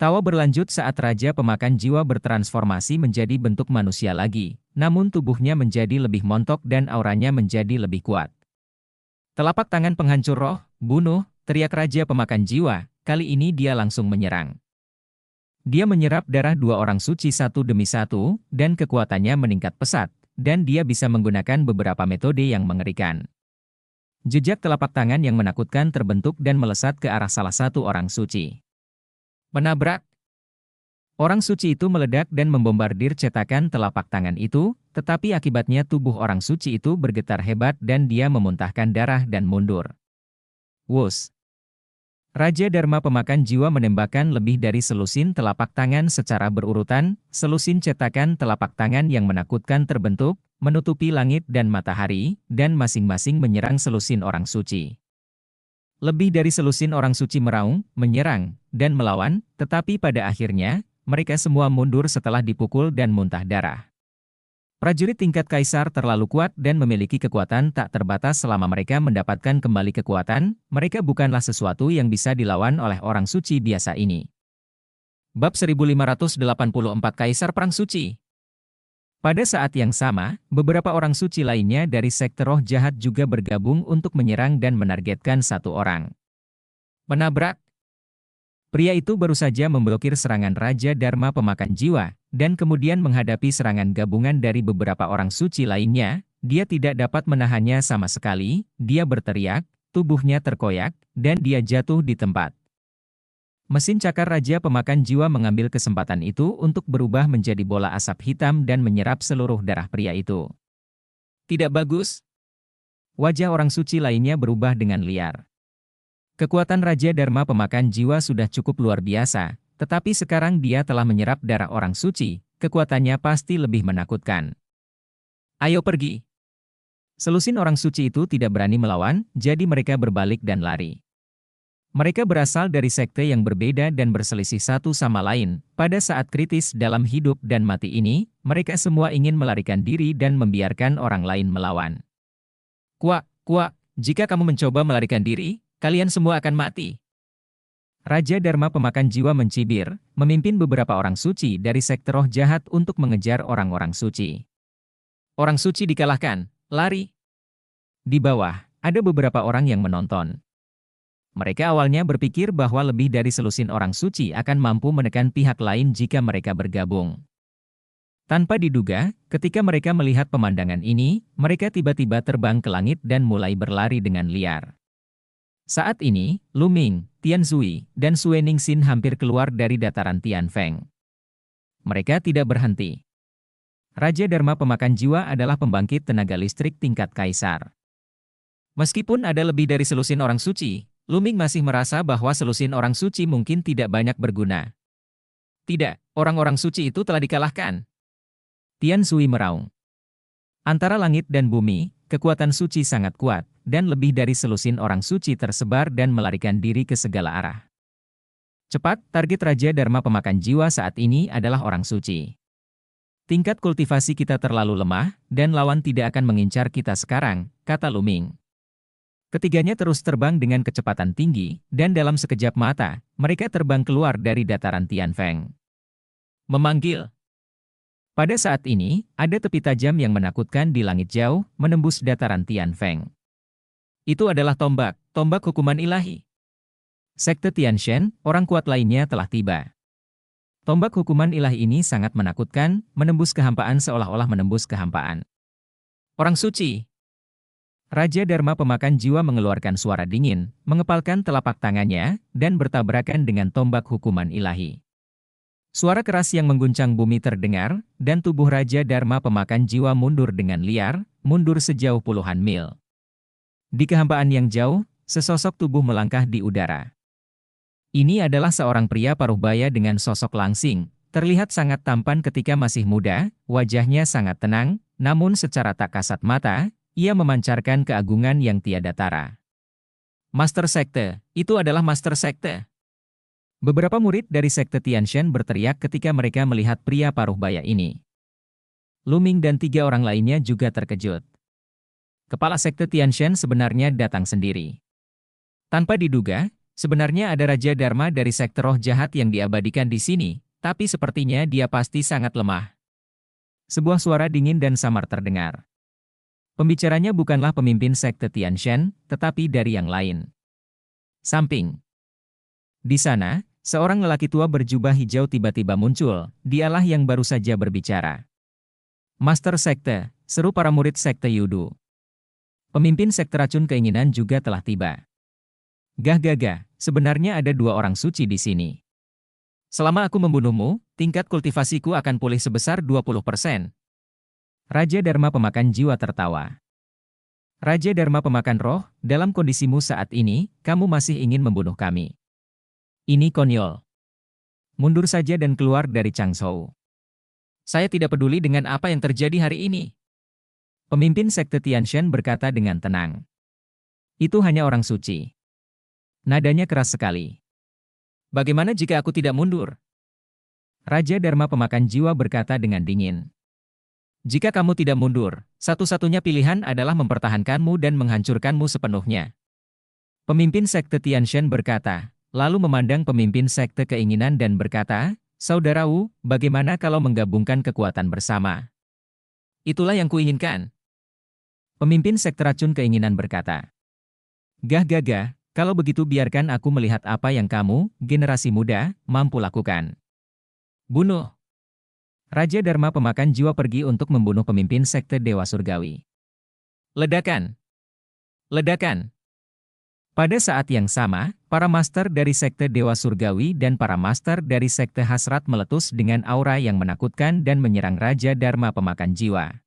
Tawa berlanjut saat Raja pemakan jiwa bertransformasi menjadi bentuk manusia lagi, namun tubuhnya menjadi lebih montok dan auranya menjadi lebih kuat. Telapak tangan penghancur roh, bunuh, teriak Raja pemakan jiwa, kali ini dia langsung menyerang. Dia menyerap darah dua orang suci satu demi satu, dan kekuatannya meningkat pesat, dan dia bisa menggunakan beberapa metode yang mengerikan. Jejak telapak tangan yang menakutkan terbentuk dan melesat ke arah salah satu orang suci. Menabrak. Orang suci itu meledak dan membombardir cetakan telapak tangan itu, tetapi akibatnya tubuh orang suci itu bergetar hebat dan dia memuntahkan darah dan mundur. Wus. Raja Dharma pemakan jiwa menembakkan lebih dari selusin telapak tangan secara berurutan, selusin cetakan telapak tangan yang menakutkan terbentuk, menutupi langit dan matahari, dan masing-masing menyerang selusin orang suci. Lebih dari selusin orang suci meraung, menyerang, dan melawan, tetapi pada akhirnya, mereka semua mundur setelah dipukul dan muntah darah. Prajurit tingkat kaisar terlalu kuat dan memiliki kekuatan tak terbatas selama mereka mendapatkan kembali kekuatan, mereka bukanlah sesuatu yang bisa dilawan oleh orang suci biasa ini. Bab 1584 Kaisar Perang Suci. Pada saat yang sama, beberapa orang suci lainnya dari sekte roh jahat juga bergabung untuk menyerang dan menargetkan satu orang. Menabrak. Pria itu baru saja memblokir serangan Raja Dharma pemakan jiwa, dan kemudian menghadapi serangan gabungan dari beberapa orang suci lainnya, dia tidak dapat menahannya sama sekali, dia berteriak, tubuhnya terkoyak, dan dia jatuh di tempat. Mesin cakar Raja pemakan jiwa mengambil kesempatan itu untuk berubah menjadi bola asap hitam dan menyerap seluruh darah pria itu. Tidak bagus. Wajah orang suci lainnya berubah dengan liar. Kekuatan Raja Dharma pemakan jiwa sudah cukup luar biasa, tetapi sekarang dia telah menyerap darah orang suci, kekuatannya pasti lebih menakutkan. Ayo pergi. Selusin orang suci itu tidak berani melawan, jadi mereka berbalik dan lari. Mereka berasal dari sekte yang berbeda dan berselisih satu sama lain. Pada saat kritis dalam hidup dan mati ini, mereka semua ingin melarikan diri dan membiarkan orang lain melawan. Kuak, jika kamu mencoba melarikan diri, kalian semua akan mati. Raja Dharma pemakan jiwa mencibir, memimpin beberapa orang suci dari sekte roh jahat untuk mengejar orang-orang suci. Orang suci dikalahkan, lari. Di bawah, ada beberapa orang yang menonton. Mereka awalnya berpikir bahwa lebih dari selusin orang suci akan mampu menekan pihak lain jika mereka bergabung. Tanpa diduga, ketika mereka melihat pemandangan ini, mereka tiba-tiba terbang ke langit dan mulai berlari dengan liar. Saat ini, Lu Ming, Tian Zui, dan Sue Ningxin hampir keluar dari dataran Tianfeng. Mereka tidak berhenti. Raja Dharma pemakan jiwa adalah pembangkit tenaga listrik tingkat kaisar. Meskipun ada lebih dari selusin orang suci, Luming masih merasa bahwa selusin orang suci mungkin tidak banyak berguna. Tidak, orang-orang suci itu telah dikalahkan. Tian Sui meraung. Antara langit dan bumi, kekuatan suci sangat kuat, dan lebih dari selusin orang suci tersebar dan melarikan diri ke segala arah. Cepat, target Raja Dharma pemakan jiwa saat ini adalah orang suci. Tingkat kultivasi kita terlalu lemah, dan lawan tidak akan mengincar kita sekarang, kata Luming. Ketiganya terus terbang dengan kecepatan tinggi, dan dalam sekejap mata, mereka terbang keluar dari dataran Tianfeng. Memanggil. Pada saat ini, ada tepi tajam yang menakutkan di langit jauh, menembus dataran Tianfeng. Itu adalah tombak hukuman ilahi. Sekte Tianshan, orang kuat lainnya telah tiba. Tombak hukuman ilahi ini sangat menakutkan, menembus kehampaan seolah-olah menembus kehampaan. Orang suci. Raja Dharma pemakan jiwa mengeluarkan suara dingin, mengepalkan telapak tangannya, dan bertabrakan dengan tombak hukuman ilahi. Suara keras yang mengguncang bumi terdengar, dan tubuh Raja Dharma pemakan jiwa mundur dengan liar, mundur sejauh puluhan mil. Di kehampaan yang jauh, sesosok tubuh melangkah di udara. Ini adalah seorang pria paruh baya dengan sosok langsing, terlihat sangat tampan ketika masih muda, wajahnya sangat tenang, namun secara tak kasat mata, ia memancarkan keagungan yang tiada tara. Master Sekte, itu adalah Master Sekte. Beberapa murid dari Sekte Tianshan berteriak ketika mereka melihat pria paruh baya ini. Luming dan 3 orang lainnya juga terkejut. Kepala Sekte Tianshan sebenarnya datang sendiri. Tanpa diduga, sebenarnya ada Raja Dharma dari Sekte Roh Jahat yang diabadikan di sini, tapi sepertinya dia pasti sangat lemah. Sebuah suara dingin dan samar terdengar. Pembicaranya bukanlah pemimpin Sekte Tianshan, tetapi dari yang lain. Samping. Di sana, seorang lelaki tua berjubah hijau tiba-tiba muncul, dialah yang baru saja berbicara. Master Sekte, seru para murid Sekte Yudu. Pemimpin Sekte Racun Keinginan juga telah tiba. Gah, sebenarnya ada 2 orang suci di sini. Selama aku membunuhmu, tingkat kultivasiku akan pulih sebesar 20%. Raja Dharma pemakan jiwa tertawa. Raja Dharma pemakan roh, dalam kondisimu saat ini, kamu masih ingin membunuh kami. Ini konyol. Mundur saja dan keluar dari Changzhou. Saya tidak peduli dengan apa yang terjadi hari ini. Pemimpin Sekte Tianshan berkata dengan tenang. Itu hanya orang suci. Nadanya keras sekali. Bagaimana jika aku tidak mundur? Raja Dharma pemakan jiwa berkata dengan dingin. Jika kamu tidak mundur, satu-satunya pilihan adalah mempertahankanmu dan menghancurkanmu sepenuhnya. Pemimpin Sekte Tianshan berkata, lalu memandang pemimpin Sekte Keinginan dan berkata, Saudaraku, bagaimana kalau menggabungkan kekuatan bersama? Itulah yang kuinginkan. Pemimpin Sekte Racun Keinginan berkata, Gah, kalau begitu biarkan aku melihat apa yang kamu, generasi muda, mampu lakukan. Bunuh. Raja Dharma pemakan jiwa pergi untuk membunuh pemimpin Sekte Dewa Surgawi. Ledakan. Ledakan. Pada saat yang sama, para master dari Sekte Dewa Surgawi dan para master dari Sekte Hasrat meletus dengan aura yang menakutkan dan menyerang Raja Dharma pemakan jiwa.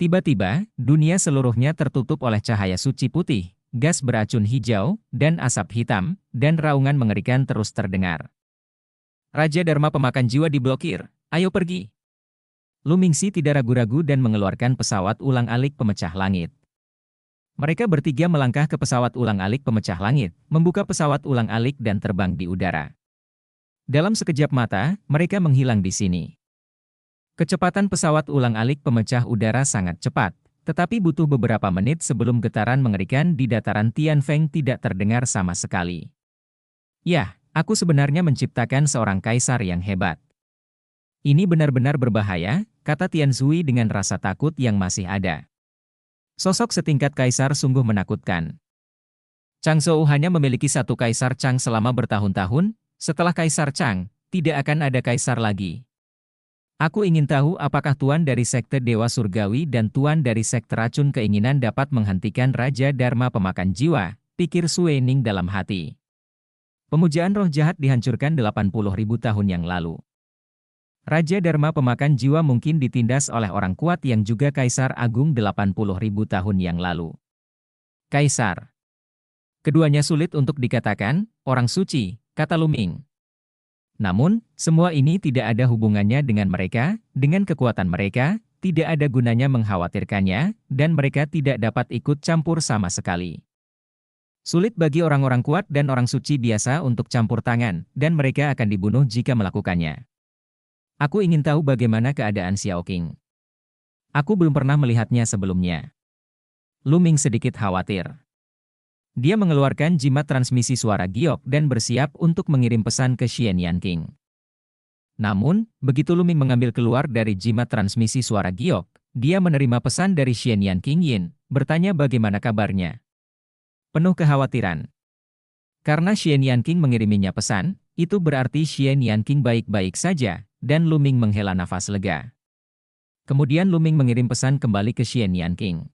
Tiba-tiba, dunia seluruhnya tertutup oleh cahaya suci putih, gas beracun hijau, dan asap hitam, dan raungan mengerikan terus terdengar. Raja Dharma pemakan jiwa diblokir. Ayo pergi. Lumingsi tidak ragu-ragu dan mengeluarkan pesawat ulang-alik pemecah langit. Mereka bertiga melangkah ke pesawat ulang-alik pemecah langit, membuka pesawat ulang-alik dan terbang di udara. Dalam sekejap mata, mereka menghilang di sini. Kecepatan pesawat ulang-alik pemecah udara sangat cepat, tetapi butuh beberapa menit sebelum getaran mengerikan di dataran Tianfeng tidak terdengar sama sekali. Yah, aku sebenarnya menciptakan seorang kaisar yang hebat. Ini benar-benar berbahaya, kata Tian Zui dengan rasa takut yang masih ada. Sosok setingkat kaisar sungguh menakutkan. Changzhou hanya memiliki satu kaisar Chang selama bertahun-tahun, setelah kaisar Chang, tidak akan ada kaisar lagi. Aku ingin tahu apakah tuan dari Sekte Dewa Surgawi dan tuan dari Sekte Racun Keinginan dapat menghentikan Raja Dharma pemakan jiwa, pikir Sui Ning dalam hati. Pemujaan roh jahat dihancurkan 80.000 tahun yang lalu. Raja Dharma pemakan jiwa mungkin ditindas oleh orang kuat yang juga Kaisar Agung 80.000 tahun yang lalu. Kaisar. Keduanya sulit untuk dikatakan orang suci, kata Luming. Namun, semua ini tidak ada hubungannya dengan mereka, dengan kekuatan mereka, tidak ada gunanya mengkhawatirkannya, dan mereka tidak dapat ikut campur sama sekali. Sulit bagi orang-orang kuat dan orang suci biasa untuk campur tangan, dan mereka akan dibunuh jika melakukannya. Aku ingin tahu bagaimana keadaan Xiao Qing. Aku belum pernah melihatnya sebelumnya. Luming sedikit khawatir. Dia mengeluarkan jimat transmisi suara giok dan bersiap untuk mengirim pesan ke Xian Yanqing. Namun, begitu Luming mengambil keluar dari jimat transmisi suara giok, dia menerima pesan dari Xian Yanqing Yin, bertanya bagaimana kabarnya. Penuh kekhawatiran. Karena Xian Yanqing mengiriminya pesan, itu berarti Xian Yanqing baik-baik saja, dan Luming menghela nafas lega. Kemudian Luming mengirim pesan kembali ke Xian Yanqing.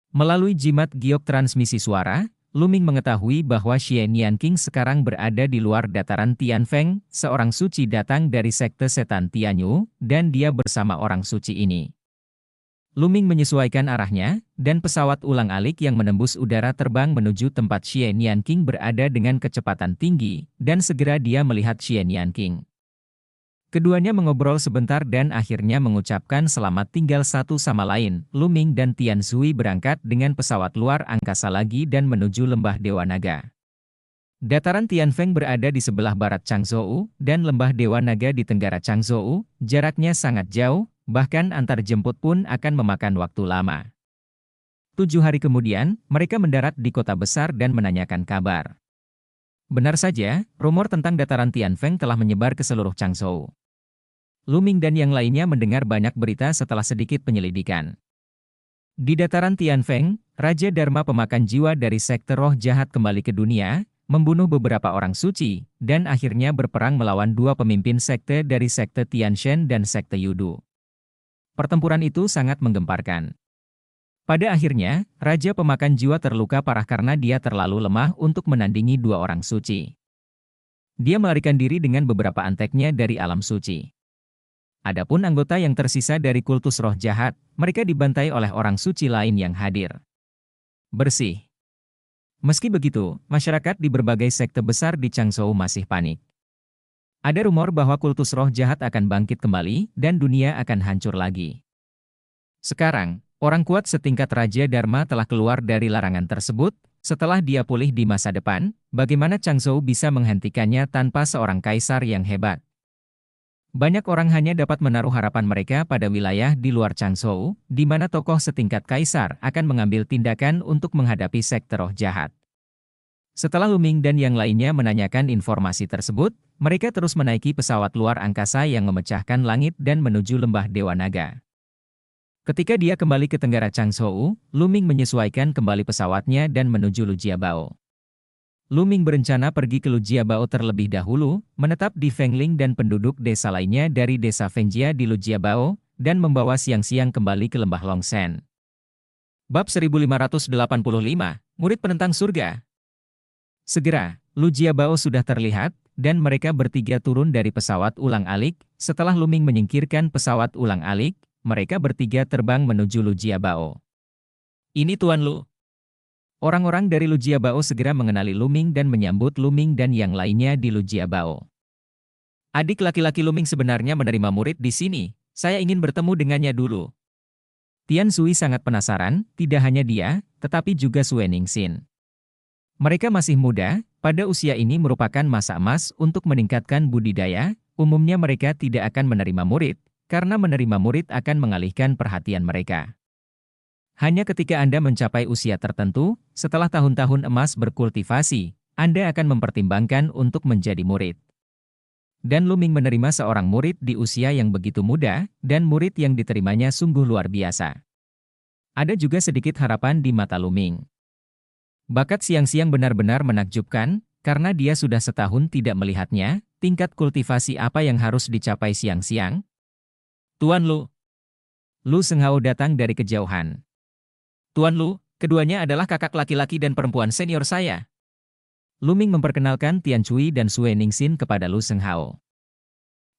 Melalui jimat giok transmisi suara, Luming mengetahui bahwa Xian Yanqing sekarang berada di luar dataran Tianfeng, seorang suci datang dari sekte setan Tianyu, dan dia bersama orang suci ini. Luming menyesuaikan arahnya, dan pesawat ulang-alik yang menembus udara terbang menuju tempat Xian Yanqing berada dengan kecepatan tinggi, dan segera dia melihat Xian Yanqing. Keduanya mengobrol sebentar dan akhirnya mengucapkan selamat tinggal satu sama lain. Luming dan Tian Zui berangkat dengan pesawat luar angkasa lagi dan menuju lembah Dewa Naga. Dataran Tianfeng berada di sebelah barat Changzhou, dan lembah Dewa Naga di tenggara Changzhou, jaraknya sangat jauh, bahkan antar jemput pun akan memakan waktu lama. 7 hari kemudian, mereka mendarat di kota besar dan menanyakan kabar. Benar saja, rumor tentang dataran Tianfeng telah menyebar ke seluruh Changzhou. Luming dan yang lainnya mendengar banyak berita setelah sedikit penyelidikan. Di dataran Tianfeng, Raja Dharma pemakan jiwa dari sekte roh jahat kembali ke dunia, membunuh beberapa orang suci, dan akhirnya berperang melawan 2 pemimpin sekte dari sekte Tianshen dan sekte Yudu. Pertempuran itu sangat menggemparkan. Pada akhirnya, Raja pemakan jiwa terluka parah karena dia terlalu lemah untuk menandingi 2 orang suci. Dia melarikan diri dengan beberapa anteknya dari alam suci. Adapun anggota yang tersisa dari kultus roh jahat, mereka dibantai oleh orang suci lain yang hadir. Bersih. Meski begitu, masyarakat di berbagai sekte besar di Changzhou masih panik. Ada rumor bahwa kultus roh jahat akan bangkit kembali, dan dunia akan hancur lagi. Sekarang, orang kuat setingkat Raja Dharma telah keluar dari larangan tersebut. Setelah dia pulih di masa depan, bagaimana Changzhou bisa menghentikannya tanpa seorang kaisar yang hebat? Banyak orang hanya dapat menaruh harapan mereka pada wilayah di luar Changzhou, di mana tokoh setingkat kaisar akan mengambil tindakan untuk menghadapi sekte roh jahat. Setelah Luming dan yang lainnya menanyakan informasi tersebut, mereka terus menaiki pesawat luar angkasa yang memecahkan langit dan menuju lembah Dewa Naga. Ketika dia kembali ke tenggara Changzhou, Luming menyesuaikan kembali pesawatnya dan menuju Lujiabao. Luming berencana pergi ke Lujiabao terlebih dahulu, menetap di Fengling dan penduduk desa lainnya dari desa Fengjia di Lujiabao, dan membawa siang-siang kembali ke lembah Longshan. Bab 1585, Murid Penentang Surga. Segera, Lujiabao sudah terlihat, dan mereka bertiga turun dari pesawat ulang-alik. Setelah Luming menyingkirkan pesawat ulang-alik, mereka bertiga terbang menuju Lujiabao. Ini Tuan Lu. Orang-orang dari Lujiabao segera mengenali Luming dan menyambut Luming dan yang lainnya di Lujiabao. Adik laki-laki Luming sebenarnya menerima murid di sini. Saya ingin bertemu dengannya dulu. Tian Zui sangat penasaran, tidak hanya dia, tetapi juga Sue Ningxin. Mereka masih muda, pada usia ini merupakan masa emas untuk meningkatkan budidaya. Umumnya mereka tidak akan menerima murid, karena menerima murid akan mengalihkan perhatian mereka. Hanya ketika Anda mencapai usia tertentu, setelah tahun-tahun emas berkultivasi, Anda akan mempertimbangkan untuk menjadi murid. Dan Luming menerima seorang murid di usia yang begitu muda, dan murid yang diterimanya sungguh luar biasa. Ada juga sedikit harapan di mata Luming. Bakat siang-siang benar-benar menakjubkan, karena dia sudah setahun tidak melihatnya. Tingkat kultivasi apa yang harus dicapai siang-siang? Tuan Lu. Lu Senghao datang dari kejauhan. Tuan Lu, keduanya adalah kakak laki-laki dan perempuan senior saya. Luming memperkenalkan Tian Cui dan Sue Ningxin kepada Lu Senghao.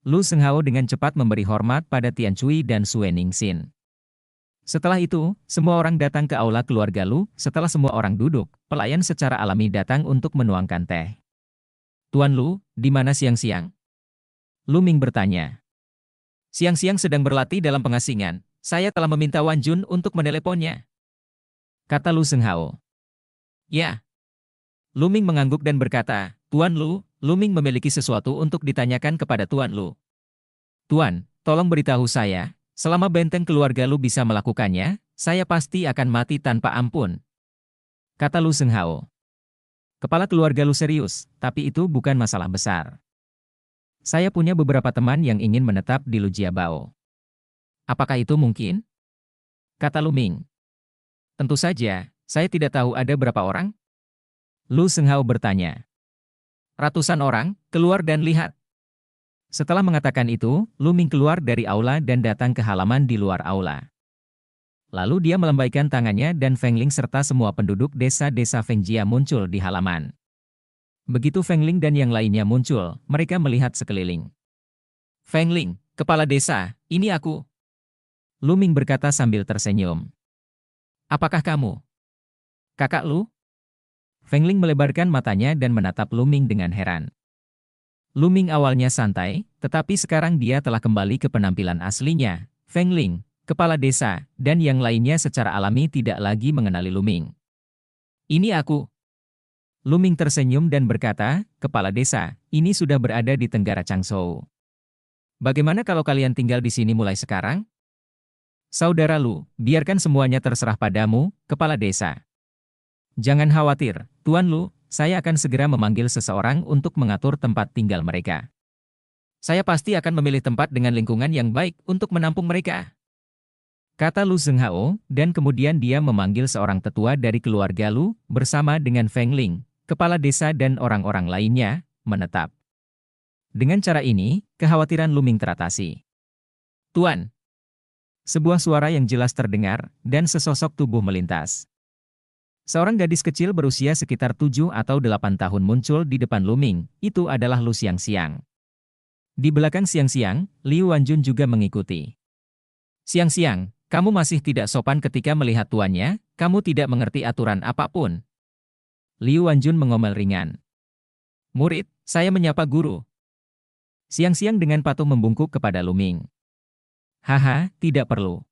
Lu Senghao dengan cepat memberi hormat pada Tian Cui dan Sue Ningxin. Setelah itu, semua orang datang ke aula keluarga Lu. Setelah semua orang duduk, pelayan secara alami datang untuk menuangkan teh. Tuan Lu, di mana siang-siang? Lu Ming bertanya. Siang-siang sedang berlatih dalam pengasingan. Saya telah meminta Wan Jun untuk meneleponnya, kata Lu Senghao. Ya. Lu Ming mengangguk dan berkata, Tuan Lu, Lu Ming memiliki sesuatu untuk ditanyakan kepada Tuan Lu. Tuan, tolong beritahu saya, selama benteng keluarga Lu bisa melakukannya, saya pasti akan mati tanpa ampun, kata Lu Senghao. Kepala keluarga Lu serius, tapi itu bukan masalah besar. Saya punya beberapa teman yang ingin menetap di Lu Jiabao. Apakah itu mungkin? Kata Lu Ming. Tentu saja, saya tidak tahu ada berapa orang. Lu Senghao bertanya. Ratusan orang, keluar dan lihat. Setelah mengatakan itu, Lu Ming keluar dari aula dan datang ke halaman di luar aula. Lalu dia melambaikan tangannya dan Feng Ling serta semua penduduk desa-desa Feng Jia muncul di halaman. Begitu Feng Ling dan yang lainnya muncul, mereka melihat sekeliling. Feng Ling, kepala desa, ini aku. Lu Ming berkata sambil tersenyum. Apakah kamu? Kakak Lu? Feng Ling melebarkan matanya dan menatap Lu Ming dengan heran. Lu Ming awalnya santai, tetapi sekarang dia telah kembali ke penampilan aslinya. Feng Ling, kepala desa, dan yang lainnya secara alami tidak lagi mengenali Lu Ming. Ini aku. Lu Ming tersenyum dan berkata, kepala desa, ini sudah berada di Tenggara Changzhou. Bagaimana kalau kalian tinggal di sini mulai sekarang? Saudara Lu, biarkan semuanya terserah padamu, kepala desa. Jangan khawatir, Tuan Lu, saya akan segera memanggil seseorang untuk mengatur tempat tinggal mereka. Saya pasti akan memilih tempat dengan lingkungan yang baik untuk menampung mereka, kata Lu Senghao, dan kemudian dia memanggil seorang tetua dari keluarga Lu, bersama dengan Feng Ling, kepala desa dan orang-orang lainnya, menetap. Dengan cara ini, kekhawatiran Lu Ming teratasi. Tuan. Sebuah suara yang jelas terdengar, dan sesosok tubuh melintas. Seorang gadis kecil berusia sekitar 7 atau 8 tahun muncul di depan Lu Ming, itu adalah Lu Xiangxiang. Di belakang Xiangxiang, Liu Wanjun juga mengikuti. Xiangxiang, kamu masih tidak sopan ketika melihat tuannya, kamu tidak mengerti aturan apapun. Liu Wanjun mengomel ringan. Murid, saya menyapa guru. Xiangxiang dengan patuh membungkuk kepada Lu Ming. Haha, tidak perlu.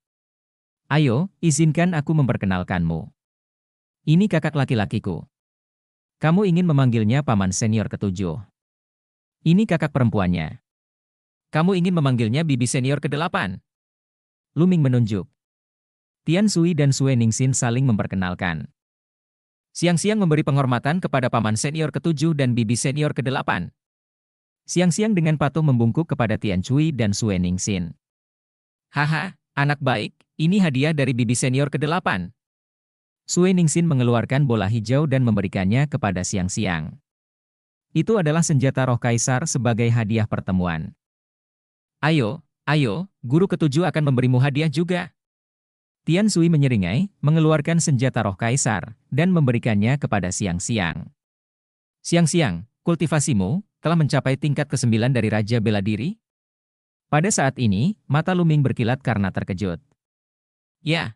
Ayo, izinkan aku memperkenalkanmu. Ini kakak laki-lakiku. Kamu ingin memanggilnya paman senior ke-7. Ini kakak perempuannya. Kamu ingin memanggilnya bibi senior ke-8. Lu Ming menunjuk. Tian Sui dan Sue Ningxin saling memperkenalkan. Xiangxiang memberi penghormatan kepada paman senior ke-7 dan bibi senior ke-8. Xiangxiang dengan patuh membungkuk kepada Tian Cui dan Sue Ningxin. Haha, anak baik, ini hadiah dari bibi senior ke-8. Sue Ningxin mengeluarkan bola hijau dan memberikannya kepada Xiangxiang. Itu adalah senjata roh kaisar sebagai hadiah pertemuan. Ayo, guru ke-7 akan memberimu hadiah juga. Tian Sui menyeringai, mengeluarkan senjata roh kaisar, dan memberikannya kepada Xiangxiang. Xiangxiang, kultivasimu telah mencapai tingkat ke-9 dari Raja Bela Diri? Pada saat ini, mata Lu Ming berkilat karena terkejut. Ya.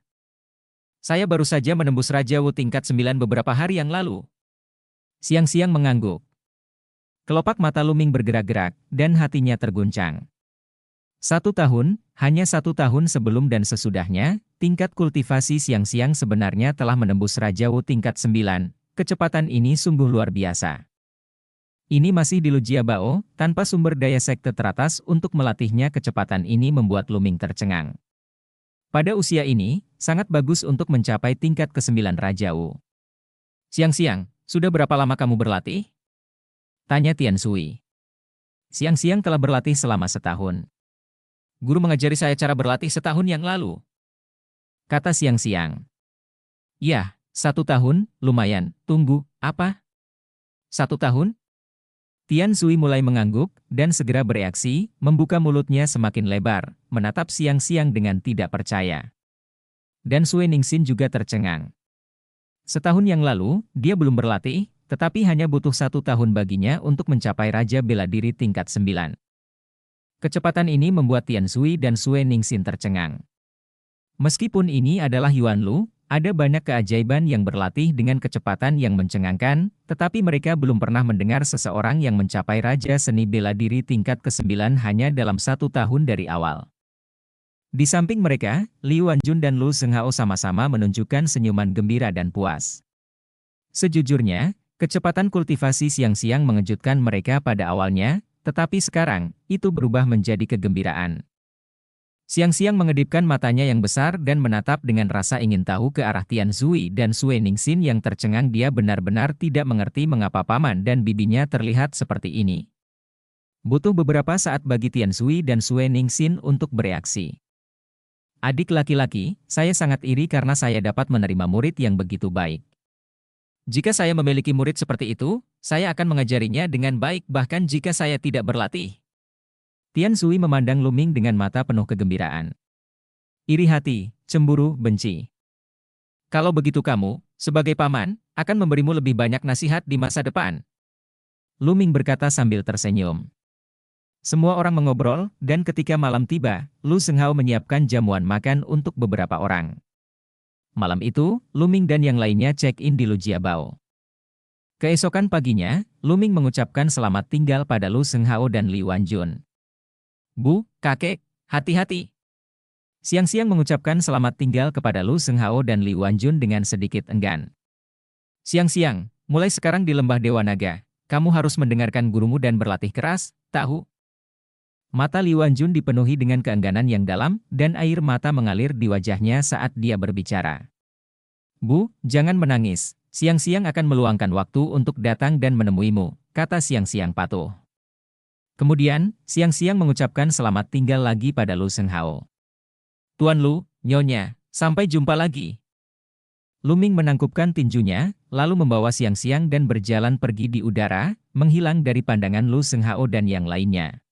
Saya baru saja menembus Raja Wu tingkat 9 beberapa hari yang lalu. Xiangxiang mengangguk. Kelopak mata Lu Ming bergerak-gerak, dan hatinya terguncang. 1 tahun, hanya 1 tahun sebelum dan sesudahnya, tingkat kultivasi Xiangxiang sebenarnya telah menembus Raja Wu tingkat 9. Kecepatan ini sungguh luar biasa. Ini masih di Lu Jiabao, tanpa sumber daya sekte teratas untuk melatihnya. Kecepatan ini membuat Lu Ming tercengang. Pada usia ini, sangat bagus untuk mencapai tingkat ke-9 Raja Wu. Xiangxiang, sudah berapa lama kamu berlatih? Tanya Tian Sui. Xiangxiang telah berlatih selama 1 tahun. Guru mengajari saya cara berlatih 1 tahun yang lalu, kata Xiangxiang. Ya, 1 tahun, lumayan. Tunggu, apa? 1 tahun? Tian Sui mulai mengangguk, dan segera bereaksi, membuka mulutnya semakin lebar, menatap Xiangxiang dengan tidak percaya. Dan Sue Ningxin juga tercengang. 1 tahun yang lalu, dia belum berlatih, tetapi hanya butuh 1 tahun baginya untuk mencapai Raja Bela Diri tingkat 9. Kecepatan ini membuat Tian Sui dan Sue Ningxin tercengang. Meskipun ini adalah Yuan Lu, ada banyak keajaiban yang berlatih dengan kecepatan yang mencengangkan, tetapi mereka belum pernah mendengar seseorang yang mencapai Raja Seni Bela Diri tingkat ke-9 hanya dalam 1 tahun dari awal. Di samping mereka, Liu Wanjun dan Lu Senghao sama-sama menunjukkan senyuman gembira dan puas. Sejujurnya, kecepatan kultivasi siang-siang mengejutkan mereka pada awalnya, tetapi sekarang, itu berubah menjadi kegembiraan. Siang-siang mengedipkan matanya yang besar dan menatap dengan rasa ingin tahu ke arah Tian Sui dan Sue Ningxin yang tercengang. Dia benar-benar tidak mengerti mengapa paman dan bibinya terlihat seperti ini. Butuh beberapa saat bagi Tian Sui dan Sue Ningxin untuk bereaksi. Adik laki-laki, saya sangat iri karena saya dapat menerima murid yang begitu baik. Jika saya memiliki murid seperti itu, saya akan mengajarinya dengan baik bahkan jika saya tidak berlatih. Tian Sui memandang Lu Ming dengan mata penuh kegembiraan. Iri hati, cemburu, benci. Kalau begitu kamu, sebagai paman, akan memberimu lebih banyak nasihat di masa depan. Lu Ming berkata sambil tersenyum. Semua orang mengobrol, dan ketika malam tiba, Lu Senghao menyiapkan jamuan makan untuk beberapa orang. Malam itu, Lu Ming dan yang lainnya check-in di Lu Jiabao. Keesokan paginya, Lu Ming mengucapkan selamat tinggal pada Lu Senghao dan Li Wanjun. Bu, kakek, hati-hati. Siang-siang mengucapkan selamat tinggal kepada Lu Senghao dan Li Wanjun dengan sedikit enggan. Siang-siang, mulai sekarang di Lembah Dewa Naga, kamu harus mendengarkan gurumu dan berlatih keras, tahu? Mata Li Wanjun dipenuhi dengan keengganan yang dalam, dan air mata mengalir di wajahnya saat dia berbicara. Bu, jangan menangis. Siang-siang akan meluangkan waktu untuk datang dan menemuimu, kata siang-siang patuh. Kemudian, siang-siang mengucapkan selamat tinggal lagi pada Lu Senghao. Tuan Lu, Nyonya, sampai jumpa lagi. Lu Ming menangkupkan tinjunya, lalu membawa siang-siang dan berjalan pergi di udara, menghilang dari pandangan Lu Senghao dan yang lainnya.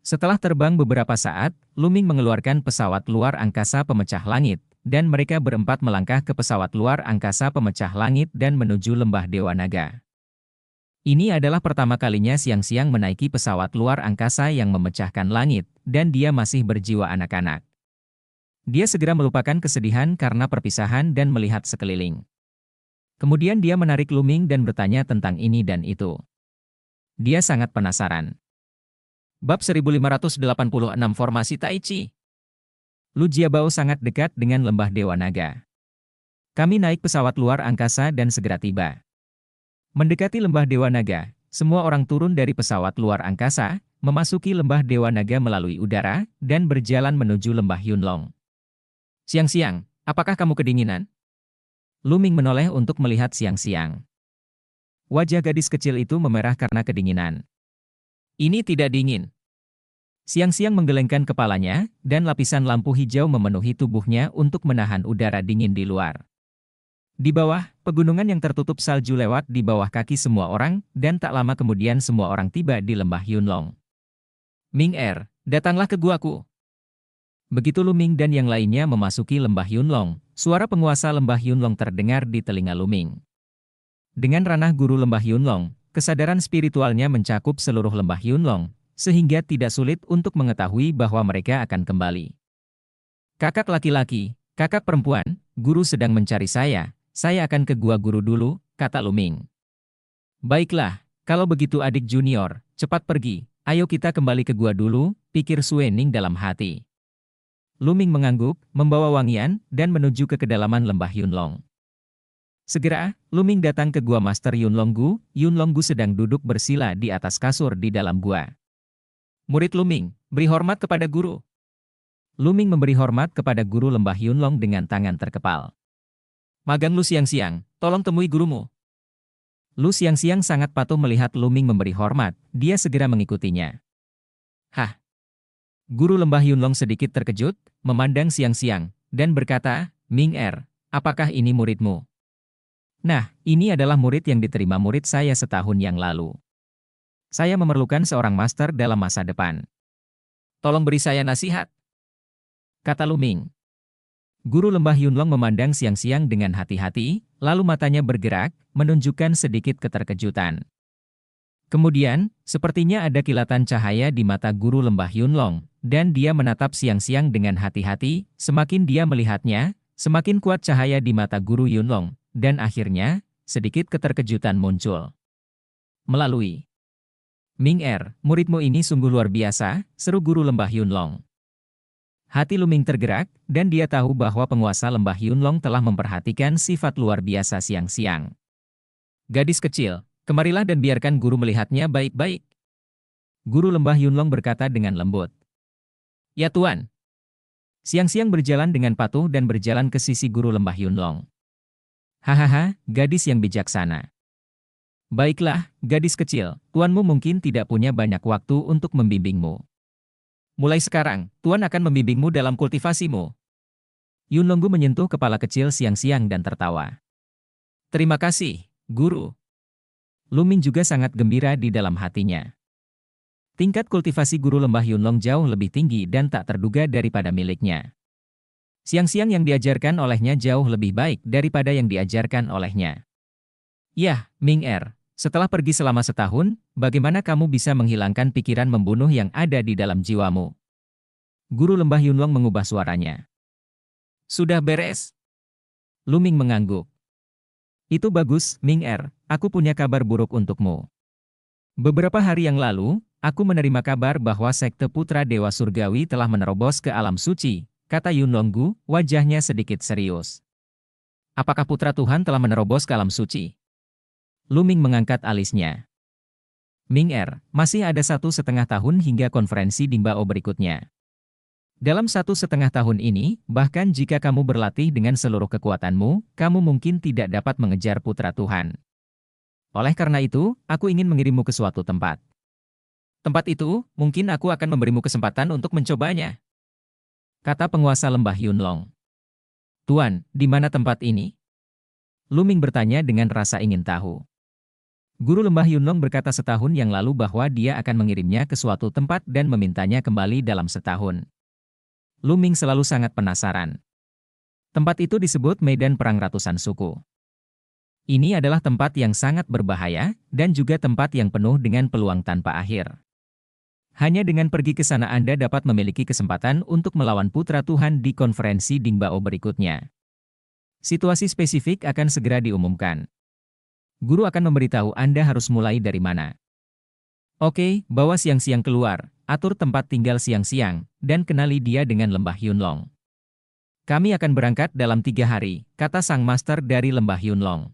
Setelah terbang beberapa saat, Lu Ming mengeluarkan pesawat luar angkasa pemecah langit, dan mereka berempat melangkah ke pesawat luar angkasa pemecah langit dan menuju Lembah Dewa Naga. Ini adalah pertama kalinya siang-siang menaiki pesawat luar angkasa yang memecahkan langit, dan dia masih berjiwa anak-anak. Dia segera melupakan kesedihan karena perpisahan dan melihat sekeliling. Kemudian dia menarik Lu Ming dan bertanya tentang ini dan itu. Dia sangat penasaran. Bab 1586 Formasi Tai Chi. Lu Jiabao sangat dekat dengan Lembah Dewa Naga. Kami naik pesawat luar angkasa dan segera tiba. Mendekati Lembah Dewa Naga, semua orang turun dari pesawat luar angkasa, memasuki Lembah Dewa Naga melalui udara, dan berjalan menuju Lembah Yunlong. Siang-siang, apakah kamu kedinginan? Lu Ming menoleh untuk melihat siang-siang. Wajah gadis kecil itu memerah karena kedinginan. Ini tidak dingin. Siang-siang menggelengkan kepalanya, dan lapisan lampu hijau memenuhi tubuhnya untuk menahan udara dingin di luar. Di bawah, pegunungan yang tertutup salju lewat di bawah kaki semua orang, dan tak lama kemudian semua orang tiba di Lembah Yunlong. Ming datanglah ke guaku. Begitu Lu Ming dan yang lainnya memasuki Lembah Yunlong, suara penguasa Lembah Yunlong terdengar di telinga Lu Ming. Dengan ranah guru Lembah Yunlong, kesadaran spiritualnya mencakup seluruh Lembah Yunlong, sehingga tidak sulit untuk mengetahui bahwa mereka akan kembali. Kakak laki-laki, kakak perempuan, guru sedang mencari saya akan ke gua guru dulu, kata Lu Ming. Baiklah, kalau begitu adik junior, cepat pergi, ayo kita kembali ke gua dulu, pikir Sue Ning dalam hati. Lu Ming mengangguk, membawa wangian, dan menuju ke kedalaman Lembah Yunlong. Segera, Lu Ming datang ke gua Master Yunlong Gu. Yunlong Gu sedang duduk bersila di atas kasur di dalam gua. Murid Lu Ming, beri hormat kepada guru. Lu Ming memberi hormat kepada guru Lembah Yunlong dengan tangan terkepal. Magang Lu siang-siang, tolong temui gurumu. Lu siang-siang sangat patuh melihat Lu Ming memberi hormat, dia segera mengikutinya. Hah? Guru Lembah Yunlong sedikit terkejut, memandang siang-siang, dan berkata, Ming apakah ini muridmu? Nah, ini adalah murid yang diterima murid saya setahun yang lalu. Saya memerlukan seorang master dalam masa depan. Tolong beri saya nasihat, kata Lu Ming. Guru Lembah Yunlong memandang siang-siang dengan hati-hati, lalu matanya bergerak, menunjukkan sedikit keterkejutan. Kemudian, sepertinya ada kilatan cahaya di mata guru lembah Yunlong, dan dia menatap Xiangxiang dengan hati-hati. Semakin dia melihatnya, semakin kuat cahaya di mata guru Yunlong, dan akhirnya, sedikit keterkejutan muncul. Melalui Ming Er, muridmu ini sungguh luar biasa, seru guru lembah Yunlong. Hati Luming tergerak, dan dia tahu bahwa penguasa lembah Yunlong telah memperhatikan sifat luar biasa Xiangxiang. Gadis kecil, kemarilah dan biarkan guru melihatnya baik-baik. Guru lembah Yunlong berkata dengan lembut. Ya Tuan. Xiangxiang berjalan dengan patuh dan berjalan ke sisi guru lembah Yunlong. Hahaha, gadis yang bijaksana. Baiklah, gadis kecil, tuanmu mungkin tidak punya banyak waktu untuk membimbingmu. Mulai sekarang, tuan akan membimbingmu dalam kultivasimu. Yunlonggu menyentuh kepala kecil Xiangxiang dan tertawa. Terima kasih, guru. Luming juga sangat gembira di dalam hatinya. Tingkat kultivasi guru lembah Yunlong jauh lebih tinggi dan tak terduga daripada miliknya. Xiangxiang yang diajarkan olehnya jauh lebih baik daripada yang diajarkan olehnya. Yah, Ming Er, setelah pergi selama setahun, bagaimana kamu bisa menghilangkan pikiran membunuh yang ada di dalam jiwamu? Guru lembah Yunlong mengubah suaranya. Sudah beres. Luming mengangguk. Itu bagus, Ming Er, aku punya kabar buruk untukmu. Beberapa hari yang lalu, aku menerima kabar bahwa Sekte Putra Dewa Surgawi telah menerobos ke alam suci, kata Yunlonggu, wajahnya sedikit serius. Apakah Putra Tuhan telah menerobos ke alam suci? Luming mengangkat alisnya. Ming Er, masih ada 1,5 tahun hingga konferensi Dingbao berikutnya. Dalam 1,5 tahun ini, bahkan jika kamu berlatih dengan seluruh kekuatanmu, kamu mungkin tidak dapat mengejar Putra Tuhan. Oleh karena itu, aku ingin mengirimmu ke suatu tempat. Tempat itu, mungkin aku akan memberimu kesempatan untuk mencobanya. Kata penguasa lembah Yunlong. Tuan, di mana tempat ini? Luming bertanya dengan rasa ingin tahu. Guru lembah Yunlong berkata setahun yang lalu bahwa dia akan mengirimnya ke suatu tempat dan memintanya kembali dalam setahun. Luming selalu sangat penasaran. Tempat itu disebut Medan Perang Ratusan Suku. Ini adalah tempat yang sangat berbahaya, dan juga tempat yang penuh dengan peluang tanpa akhir. Hanya dengan pergi ke sana Anda dapat memiliki kesempatan untuk melawan Putra Tuhan di konferensi Dingbao berikutnya. Situasi spesifik akan segera diumumkan. Guru akan memberitahu Anda harus mulai dari mana. Oke, bawa Xiangxiang keluar, atur tempat tinggal Xiangxiang, dan kenali dia dengan lembah Yunlong. Kami akan berangkat dalam 3 hari, kata sang master dari lembah Yunlong.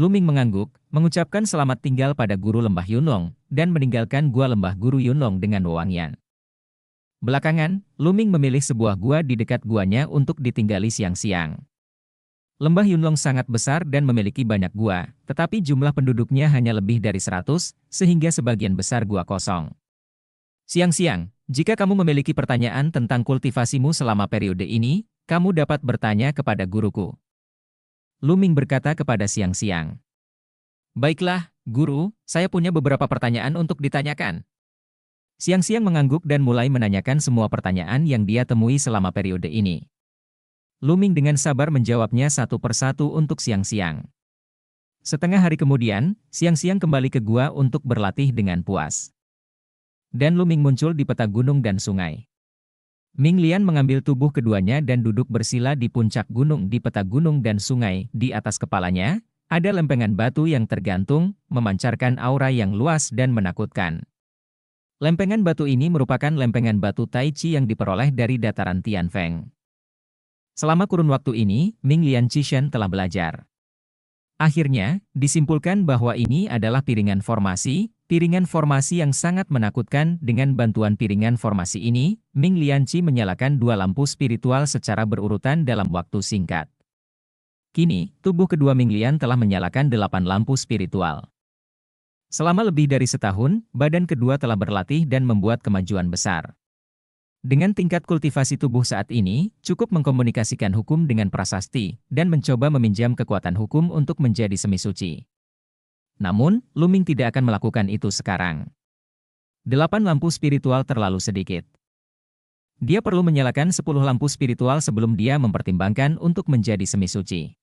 Luming mengangguk, mengucapkan selamat tinggal pada guru lembah Yunlong, dan meninggalkan gua lembah guru Yunlong dengan wewangian. Belakangan, Luming memilih sebuah gua di dekat guanya untuk ditinggali Xiangxiang. Lembah Yunlong sangat besar dan memiliki banyak gua, tetapi jumlah penduduknya hanya lebih dari 100, sehingga sebagian besar gua kosong. Xiangxiang, jika kamu memiliki pertanyaan tentang kultivasimu selama periode ini, kamu dapat bertanya kepada guruku. Luming berkata kepada Xiangxiang. Baiklah, guru, saya punya beberapa pertanyaan untuk ditanyakan. Xiangxiang mengangguk dan mulai menanyakan semua pertanyaan yang dia temui selama periode ini. Luming dengan sabar menjawabnya satu persatu untuk Xiangxiang. Setengah hari kemudian, Xiangxiang kembali ke gua untuk berlatih dengan puas. Dan Luming muncul di peta gunung dan sungai. Ming Lian mengambil tubuh keduanya dan duduk bersila di puncak gunung di peta gunung dan sungai. Di atas kepalanya, ada lempengan batu yang tergantung, memancarkan aura yang luas dan menakutkan. Lempengan batu ini merupakan lempengan batu Tai Chi yang diperoleh dari dataran Tianfeng. Selama kurun waktu ini, Ming Lian Qishan telah belajar. Akhirnya, disimpulkan bahwa ini adalah piringan formasi yang sangat menakutkan. Dengan bantuan piringan formasi ini, Ming Lian Qi menyalakan 2 lampu spiritual secara berurutan dalam waktu singkat. Kini, tubuh kedua Ming Lian telah menyalakan 8 lampu spiritual. Selama lebih dari setahun, badan kedua telah berlatih dan membuat kemajuan besar. Dengan tingkat kultivasi tubuh saat ini, cukup mengkomunikasikan hukum dengan prasasti, dan mencoba meminjam kekuatan hukum untuk menjadi semi suci. Namun, Luming tidak akan melakukan itu sekarang. 8 lampu spiritual terlalu sedikit. Dia perlu menyalakan 10 lampu spiritual sebelum dia mempertimbangkan untuk menjadi semi suci.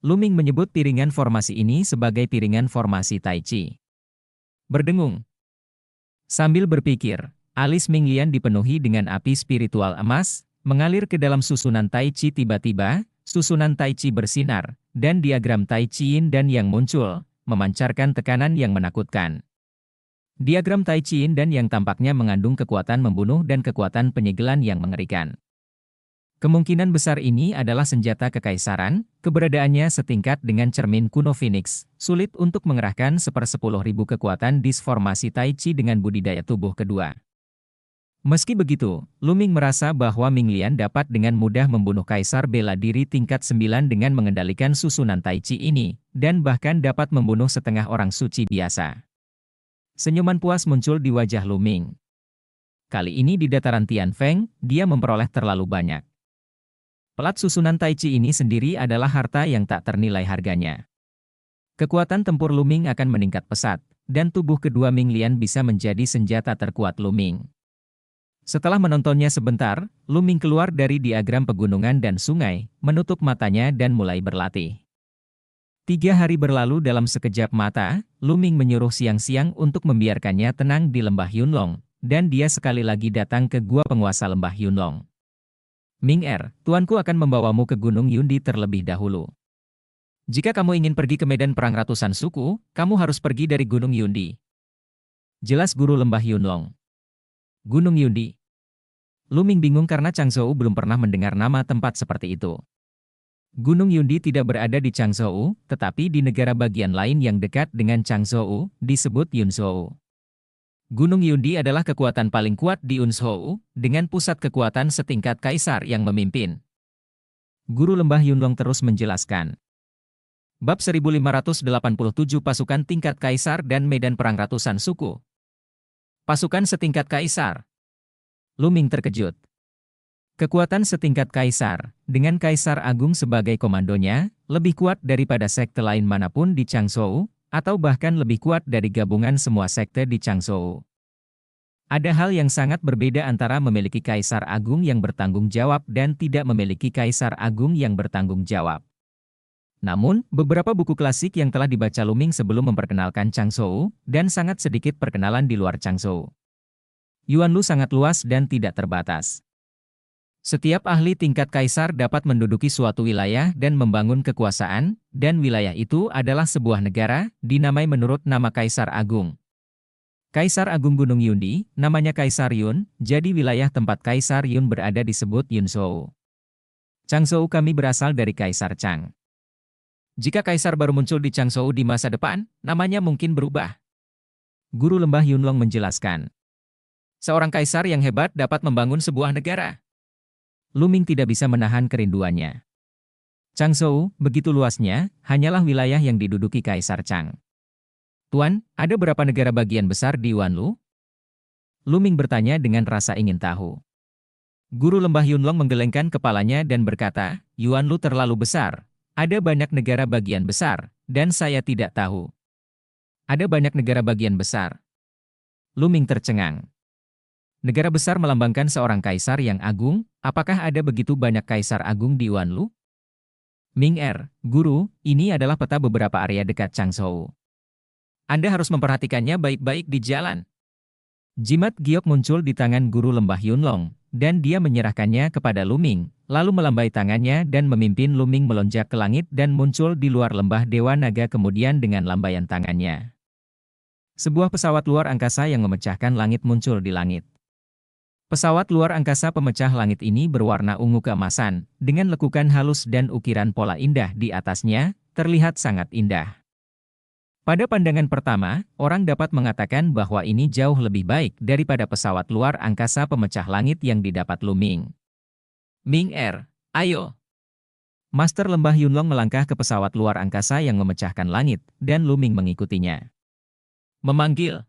Luming menyebut piringan formasi ini sebagai piringan formasi Tai Chi. berdengung. Sambil berpikir, alis Ming Lian dipenuhi dengan api spiritual emas, mengalir ke dalam susunan Tai Chi. Tiba-tiba, susunan Tai Chi bersinar, dan diagram Tai Chi Yin dan Yang muncul, memancarkan tekanan yang menakutkan. Diagram Tai Chi Yin dan Yang tampaknya mengandung kekuatan membunuh dan kekuatan penyegelan yang mengerikan. Kemungkinan besar ini adalah senjata kekaisaran, keberadaannya setingkat dengan cermin kuno Phoenix, sulit untuk mengerahkan 1/10.000 kekuatan disformasi Tai Chi dengan budidaya tubuh kedua. Meski begitu, Lu Ming merasa bahwa Ming Lian dapat dengan mudah membunuh kaisar bela diri tingkat 9 dengan mengendalikan susunan Tai Chi ini, dan bahkan dapat membunuh setengah orang suci biasa. Senyuman puas muncul di wajah Lu Ming. Kali ini di dataran Tianfeng, dia memperoleh terlalu banyak. Pelat susunan Tai Chi ini sendiri adalah harta yang tak ternilai harganya. Kekuatan tempur Lu Ming akan meningkat pesat, dan tubuh kedua Ming Lian bisa menjadi senjata terkuat Lu Ming. Setelah menontonnya sebentar, Lu Ming keluar dari diagram pegunungan dan sungai, menutup matanya dan mulai berlatih. 3 hari berlalu dalam sekejap mata, Lu Ming menyuruh siang-siang untuk membiarkannya tenang di lembah Yunlong, dan dia sekali lagi datang ke gua penguasa lembah Yunlong. Ming tuanku akan membawamu ke Gunung Yundi terlebih dahulu. Jika kamu ingin pergi ke medan perang ratusan suku, kamu harus pergi dari Gunung Yundi. Jelas guru lembah Yunlong. Gunung Yundi. Lu Ming bingung karena Changzhou belum pernah mendengar nama tempat seperti itu. Gunung Yundi tidak berada di Changzhou, tetapi di negara bagian lain yang dekat dengan Changzhou, disebut Yunzhou. Gunung Yundi adalah kekuatan paling kuat di Yunzhou, dengan pusat kekuatan setingkat kaisar yang memimpin. Guru lembah Yunlong terus menjelaskan. Bab 1587 Pasukan tingkat kaisar dan medan perang ratusan suku. Pasukan setingkat kaisar. Lu Ming terkejut. Kekuatan setingkat kaisar, dengan kaisar agung sebagai komandonya, lebih kuat daripada sekte lain manapun di Changzhou, atau bahkan lebih kuat dari gabungan semua sekte di Changzhou. Ada hal yang sangat berbeda antara memiliki kaisar agung yang bertanggung jawab dan tidak memiliki kaisar agung yang bertanggung jawab. Namun, beberapa buku klasik yang telah dibaca Lu Ming sebelum memperkenalkan Changzhou, dan sangat sedikit perkenalan di luar Changzhou. Yuan Lu sangat luas dan tidak terbatas. Setiap ahli tingkat kaisar dapat menduduki suatu wilayah dan membangun kekuasaan, dan wilayah itu adalah sebuah negara, dinamai menurut nama Kaisar Agung. Kaisar Agung Gunung Yundi, namanya Kaisar Yun, jadi wilayah tempat Kaisar Yun berada disebut Yunzhou. Changzhou kami berasal dari Kaisar Chang. Jika kaisar baru muncul di Changzhou di masa depan, namanya mungkin berubah. Guru lembah Yunlong menjelaskan. Seorang kaisar yang hebat dapat membangun sebuah negara. Lu Ming tidak bisa menahan kerinduannya. Changzhou, begitu luasnya, hanyalah wilayah yang diduduki Kaisar Chang. Tuan, ada berapa negara bagian besar di Yuanlu? Lu Ming bertanya dengan rasa ingin tahu. Guru lembah Yunlong menggelengkan kepalanya dan berkata, Yuanlu terlalu besar. Ada banyak negara bagian besar, dan saya tidak tahu. Ada banyak negara bagian besar. Lu Ming tercengang. Negara besar melambangkan seorang kaisar yang agung, apakah ada begitu banyak kaisar agung di Yuanlu? Ming Guru, ini adalah peta beberapa area dekat Changzhou. Anda harus memperhatikannya baik-baik di jalan. Jimat giok muncul di tangan guru lembah Yunlong, dan dia menyerahkannya kepada Lu Ming, lalu melambai tangannya dan memimpin Lu Ming melonjak ke langit dan muncul di luar lembah Dewa Naga kemudian dengan lambaian tangannya. Sebuah pesawat luar angkasa yang memecahkan langit muncul di langit. Pesawat luar angkasa pemecah langit ini berwarna ungu keemasan, dengan lekukan halus dan ukiran pola indah di atasnya, terlihat sangat indah. Pada pandangan pertama, orang dapat mengatakan bahwa ini jauh lebih baik daripada pesawat luar angkasa pemecah langit yang didapat Lu Ming. Ming ayo. Master lembah Yunlong melangkah ke pesawat luar angkasa yang memecahkan langit, dan Lu Ming mengikutinya. Memanggil.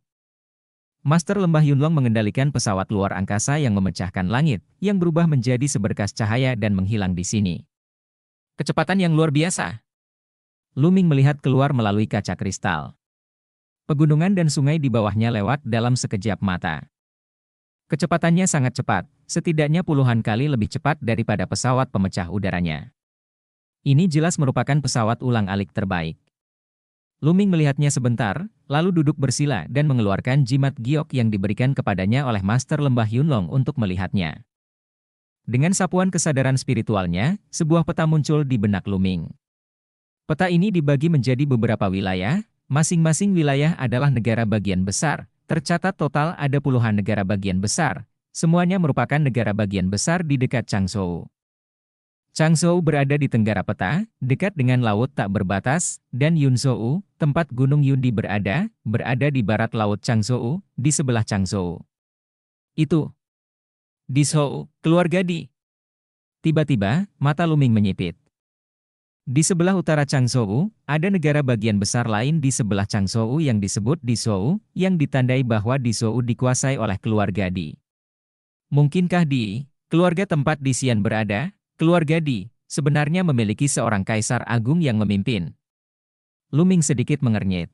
Master lembah Yunlong mengendalikan pesawat luar angkasa yang memecahkan langit, yang berubah menjadi seberkas cahaya dan menghilang di sini. Kecepatan yang luar biasa. Lu Ming melihat keluar melalui kaca kristal. Pegunungan dan sungai di bawahnya lewat dalam sekejap mata. Kecepatannya sangat cepat, setidaknya puluhan kali lebih cepat daripada pesawat pemecah udaranya. Ini jelas merupakan pesawat ulang-alik terbaik. Luming melihatnya sebentar, lalu duduk bersila dan mengeluarkan jimat giok yang diberikan kepadanya oleh Master Lembah Yunlong untuk melihatnya. Dengan sapuan kesadaran spiritualnya, sebuah peta muncul di benak Luming. Peta ini dibagi menjadi beberapa wilayah, masing-masing wilayah adalah negara bagian besar, tercatat total ada puluhan negara bagian besar, semuanya merupakan negara bagian besar di dekat Changzhou. Changzhou berada di tenggara peta, dekat dengan laut tak berbatas, dan Yunzhou, tempat Gunung Yundi berada di barat laut Changzhou, di sebelah Changzhou. Itu. Dishou, keluarga Di. Tiba-tiba, mata Luming menyipit. Di sebelah utara Changzhou, ada negara bagian besar lain di sebelah Changzhou yang disebut Dishou, yang ditandai bahwa Dishou dikuasai oleh keluarga Di. Mungkinkah di keluarga tempat Di Xian berada? Keluarga Di sebenarnya memiliki seorang kaisar agung yang memimpin. Luming sedikit mengernyit.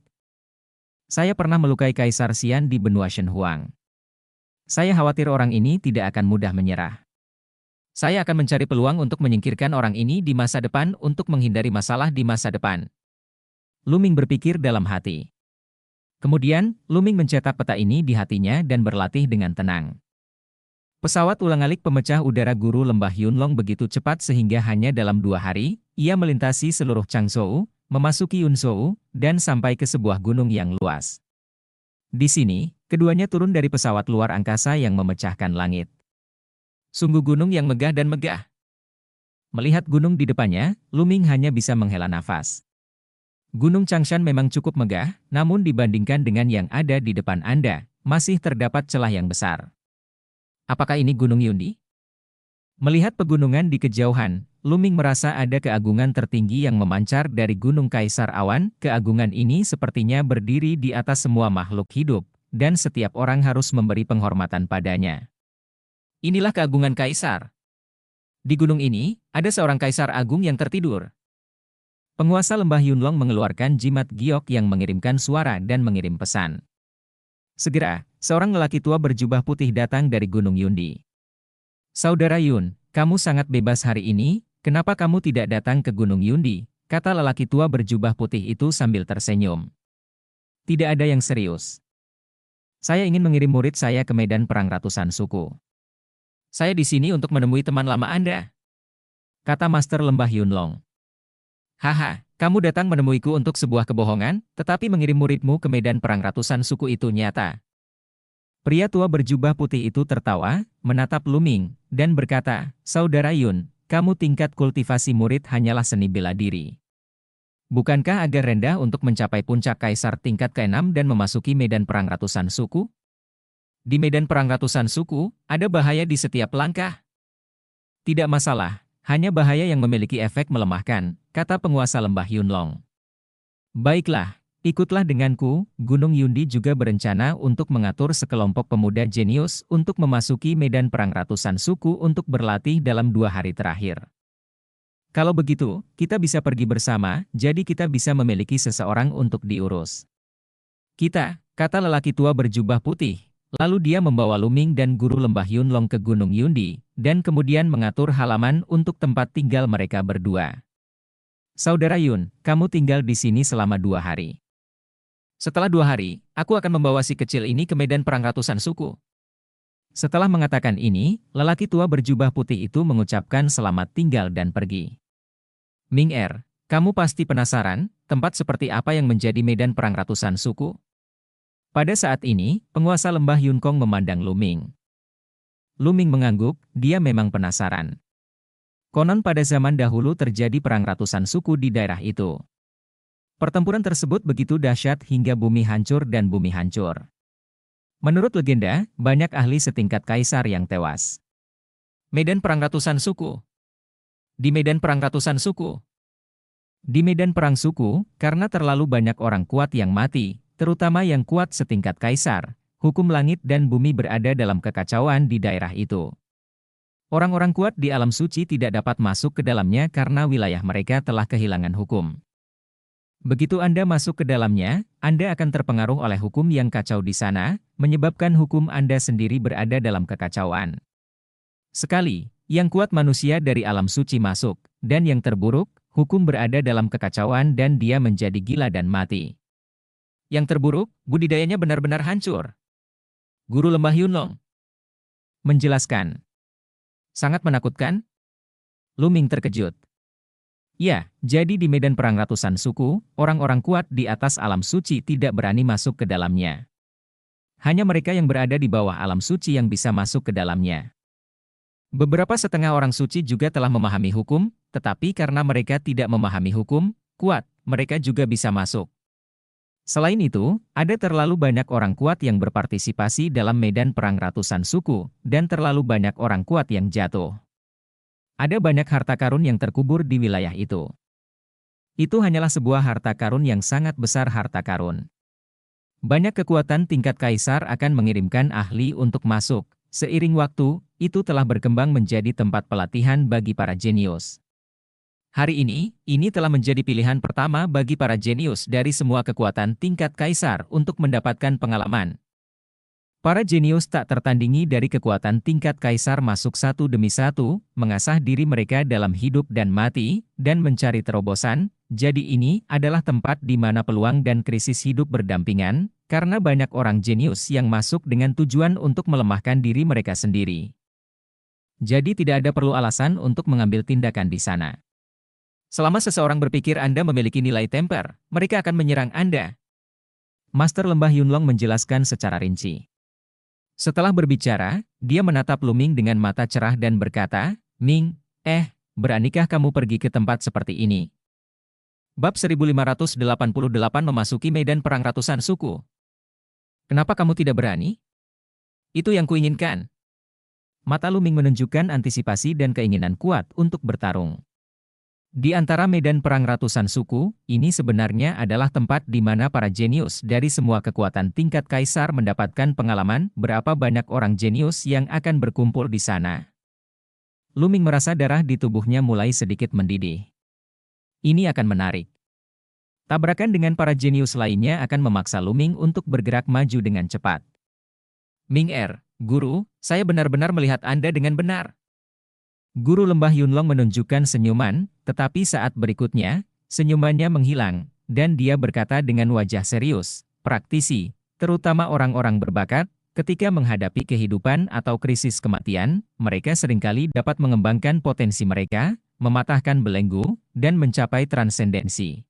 Saya pernah melukai Kaisar Xian di benua Shenhuang. Saya khawatir orang ini tidak akan mudah menyerah. Saya akan mencari peluang untuk menyingkirkan orang ini di masa depan untuk menghindari masalah di masa depan. Luming berpikir dalam hati. Kemudian, Luming mencetak peta ini di hatinya dan berlatih dengan tenang. Pesawat ulang-alik pemecah udara Guru Lembah Yunlong begitu cepat sehingga hanya dalam 2 hari, ia melintasi seluruh Changzhou, memasuki Yunzhou, dan sampai ke sebuah gunung yang luas. Di sini, keduanya turun dari pesawat luar angkasa yang memecahkan langit. Sungguh gunung yang megah dan megah. Melihat gunung di depannya, Luming hanya bisa menghela nafas. Gunung Changshan memang cukup megah, namun dibandingkan dengan yang ada di depan Anda, masih terdapat celah yang besar. Apakah ini Gunung Yundi? Melihat pegunungan di kejauhan, Luming merasa ada keagungan tertinggi yang memancar dari Gunung Kaisar Awan. Keagungan ini sepertinya berdiri di atas semua makhluk hidup, dan setiap orang harus memberi penghormatan padanya. Inilah keagungan Kaisar. Di gunung ini, ada seorang Kaisar Agung yang tertidur. Penguasa Lembah Yunlong mengeluarkan jimat giok yang mengirimkan suara dan mengirim pesan. Segera, seorang lelaki tua berjubah putih datang dari Gunung Yundi. Saudara Yun, kamu sangat bebas hari ini, kenapa kamu tidak datang ke Gunung Yundi? Kata lelaki tua berjubah putih itu sambil tersenyum. Tidak ada yang serius. Saya ingin mengirim murid saya ke medan perang ratusan suku. Saya di sini untuk menemui teman lama Anda. Kata Master Lembah Yunlong. Haha, kamu datang menemuiku untuk sebuah kebohongan, tetapi mengirim muridmu ke medan perang ratusan suku itu nyata. Pria tua berjubah putih itu tertawa, menatap Luming, dan berkata, Saudara Yun, kamu tingkat kultivasi murid hanyalah seni bela diri. Bukankah agak rendah untuk mencapai puncak kaisar tingkat ke-6 dan memasuki medan perang ratusan suku? Di medan perang ratusan suku, ada bahaya di setiap langkah. Tidak masalah, hanya bahaya yang memiliki efek melemahkan, kata penguasa Lembah Yunlong. Baiklah, ikutlah denganku. Gunung Yundi juga berencana untuk mengatur sekelompok pemuda jenius untuk memasuki medan perang ratusan suku untuk berlatih dalam 2 hari terakhir. Kalau begitu, kita bisa pergi bersama, jadi kita bisa memiliki seseorang untuk diurus. Kita, kata lelaki tua berjubah putih. Lalu dia membawa Luming dan Guru Lembah Yunlong ke Gunung Yundi, dan kemudian mengatur halaman untuk tempat tinggal mereka berdua. Saudara Yun, kamu tinggal di sini selama 2 hari. Setelah 2 hari, aku akan membawa si kecil ini ke medan perang ratusan suku. Setelah mengatakan ini, lelaki tua berjubah putih itu mengucapkan selamat tinggal dan pergi. Ming Er, kamu pasti penasaran, tempat seperti apa yang menjadi medan perang ratusan suku? Pada saat ini, penguasa Lembah Yunkong memandang Luming. Luming mengangguk, dia memang penasaran. Konon pada zaman dahulu terjadi perang ratusan suku di daerah itu. Pertempuran tersebut begitu dahsyat hingga bumi hancur dan bumi hancur. Menurut legenda, banyak ahli setingkat kaisar yang tewas. Medan perang ratusan suku. Di medan perang ratusan suku. Di medan perang suku, karena terlalu banyak orang kuat yang mati, terutama yang kuat setingkat kaisar, hukum langit dan bumi berada dalam kekacauan di daerah itu. Orang-orang kuat di alam suci tidak dapat masuk ke dalamnya karena wilayah mereka telah kehilangan hukum. Begitu Anda masuk ke dalamnya, Anda akan terpengaruh oleh hukum yang kacau di sana, menyebabkan hukum Anda sendiri berada dalam kekacauan. Sekali, yang kuat manusia dari alam suci masuk, dan yang terburuk, hukum berada dalam kekacauan dan dia menjadi gila dan mati. Yang terburuk, budidayanya benar-benar hancur. Guru Lembah Yunlong menjelaskan. Sangat menakutkan? Luming terkejut. Ya, jadi di medan perang ratusan suku, orang-orang kuat di atas alam suci tidak berani masuk ke dalamnya. Hanya mereka yang berada di bawah alam suci yang bisa masuk ke dalamnya. Beberapa setengah orang suci juga telah memahami hukum, tetapi karena mereka tidak memahami hukum kuat, mereka juga bisa masuk. Selain itu, ada terlalu banyak orang kuat yang berpartisipasi dalam medan perang ratusan suku, dan terlalu banyak orang kuat yang jatuh. Ada banyak harta karun yang terkubur di wilayah itu. Itu hanyalah sebuah harta karun yang sangat besar harta karun. Banyak kekuatan tingkat kaisar akan mengirimkan ahli untuk masuk. Seiring waktu, itu telah berkembang menjadi tempat pelatihan bagi para jenius. Hari ini telah menjadi pilihan pertama bagi para jenius dari semua kekuatan tingkat kaisar untuk mendapatkan pengalaman. Para jenius tak tertandingi dari kekuatan tingkat kaisar masuk satu demi satu, mengasah diri mereka dalam hidup dan mati, dan mencari terobosan. Jadi ini adalah tempat di mana peluang dan krisis hidup berdampingan, karena banyak orang jenius yang masuk dengan tujuan untuk melemahkan diri mereka sendiri. Jadi tidak ada perlu alasan untuk mengambil tindakan di sana. Selama seseorang berpikir Anda memiliki nilai temper, mereka akan menyerang Anda. Master Lembah Yunlong menjelaskan secara rinci. Setelah berbicara, dia menatap Luming dengan mata cerah dan berkata, Ming, beranikah kamu pergi ke tempat seperti ini? Bab 1588 memasuki medan perang ratusan suku. Kenapa kamu tidak berani? Itu yang kuinginkan. Mata Luming menunjukkan antisipasi dan keinginan kuat untuk bertarung. Di antara medan perang ratusan suku, ini sebenarnya adalah tempat di mana para jenius dari semua kekuatan tingkat kaisar mendapatkan pengalaman. Berapa banyak orang jenius yang akan berkumpul di sana. Luming merasa darah di tubuhnya mulai sedikit mendidih. Ini akan menarik. Tabrakan dengan para jenius lainnya akan memaksa Luming untuk bergerak maju dengan cepat. Ming Guru, saya benar-benar melihat Anda dengan benar. Guru Lembah Yunlong menunjukkan senyuman, tetapi saat berikutnya, senyumannya menghilang, dan dia berkata dengan wajah serius, praktisi, terutama orang-orang berbakat, ketika menghadapi kehidupan atau krisis kematian, mereka seringkali dapat mengembangkan potensi mereka, mematahkan belenggu, dan mencapai transendensi.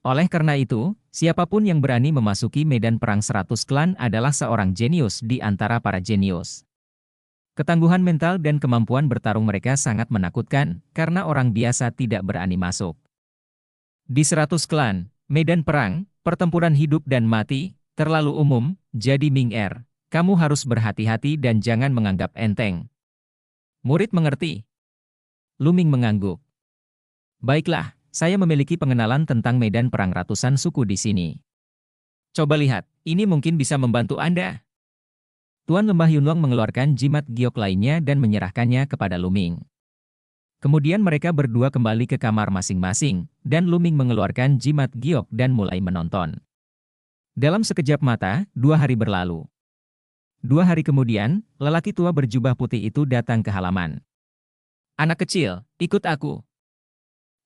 Oleh karena itu, siapapun yang berani memasuki medan perang 100 klan adalah seorang jenius di antara para jenius. Ketangguhan mental dan kemampuan bertarung mereka sangat menakutkan, karena orang biasa tidak berani masuk. Di 100 klan, medan perang, pertempuran hidup dan mati, terlalu umum, jadi Ming kamu harus berhati-hati dan jangan menganggap enteng. Murid mengerti. Luming mengangguk. Baiklah, saya memiliki pengenalan tentang medan perang ratusan suku di sini. Coba lihat, ini mungkin bisa membantu Anda. Tuan Lembah Yunlong mengeluarkan jimat giok lainnya dan menyerahkannya kepada Luming. Kemudian mereka berdua kembali ke kamar masing-masing, dan Luming mengeluarkan jimat giok dan mulai menonton. Dalam sekejap mata, 2 hari berlalu. 2 hari kemudian, lelaki tua berjubah putih itu datang ke halaman. Anak kecil, ikut aku.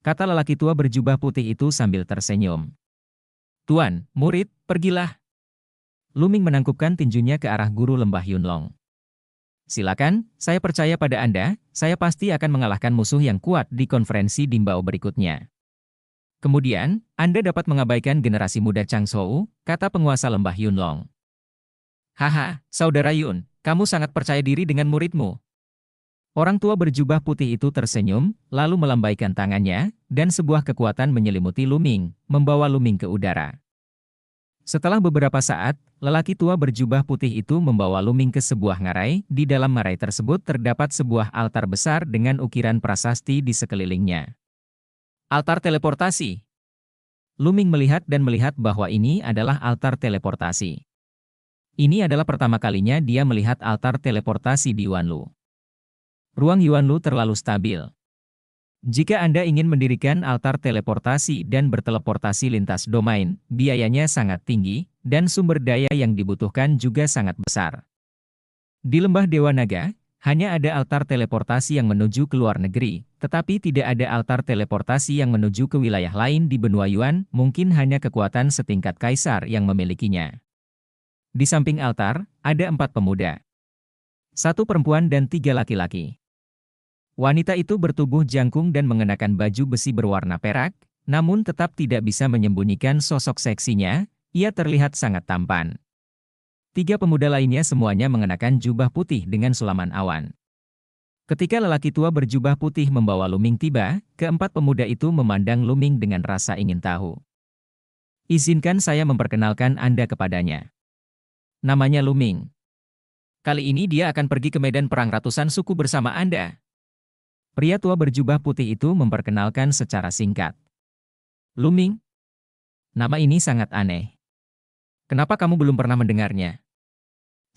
Kata lelaki tua berjubah putih itu sambil tersenyum. Tuan, murid, pergilah. Luming menangkupkan tinjunya ke arah Guru Lembah Yunlong. Silakan, saya percaya pada Anda, saya pasti akan mengalahkan musuh yang kuat di konferensi Dimbao berikutnya. Kemudian, Anda dapat mengabaikan generasi muda Changshou, kata penguasa Lembah Yunlong. Haha, Saudara Yun, kamu sangat percaya diri dengan muridmu. Orang tua berjubah putih itu tersenyum, lalu melambaikan tangannya, dan sebuah kekuatan menyelimuti Luming, membawa Luming ke udara. Setelah beberapa saat, lelaki tua berjubah putih itu membawa Luming ke sebuah ngarai. Di dalam ngarai tersebut terdapat sebuah altar besar dengan ukiran prasasti di sekelilingnya. Altar teleportasi. Luming melihat bahwa ini adalah altar teleportasi. Ini adalah pertama kalinya dia melihat altar teleportasi di Yuanlu. Ruang Yuanlu terlalu stabil. Jika Anda ingin mendirikan altar teleportasi dan berteleportasi lintas domain, biayanya sangat tinggi, dan sumber daya yang dibutuhkan juga sangat besar. Di Lembah Dewa Naga, Hanya ada altar teleportasi yang menuju ke luar negeri, tetapi tidak ada altar teleportasi yang menuju ke wilayah lain di benua Yuan, mungkin hanya kekuatan setingkat kaisar yang memilikinya. Di samping altar, ada 4 pemuda. 1 perempuan dan 3 laki-laki. Wanita itu bertubuh jangkung dan mengenakan baju besi berwarna perak, namun tetap tidak bisa menyembunyikan sosok seksinya, ia terlihat sangat tampan. 3 pemuda lainnya semuanya mengenakan jubah putih dengan sulaman awan. Ketika lelaki tua berjubah putih membawa Luming tiba, keempat pemuda itu memandang Luming dengan rasa ingin tahu. Izinkan saya memperkenalkan Anda kepadanya. Namanya Luming. Kali ini dia akan pergi ke medan perang ratusan suku bersama Anda. Pria tua berjubah putih itu memperkenalkan secara singkat. Luming? Nama ini sangat aneh. Kenapa kamu belum pernah mendengarnya?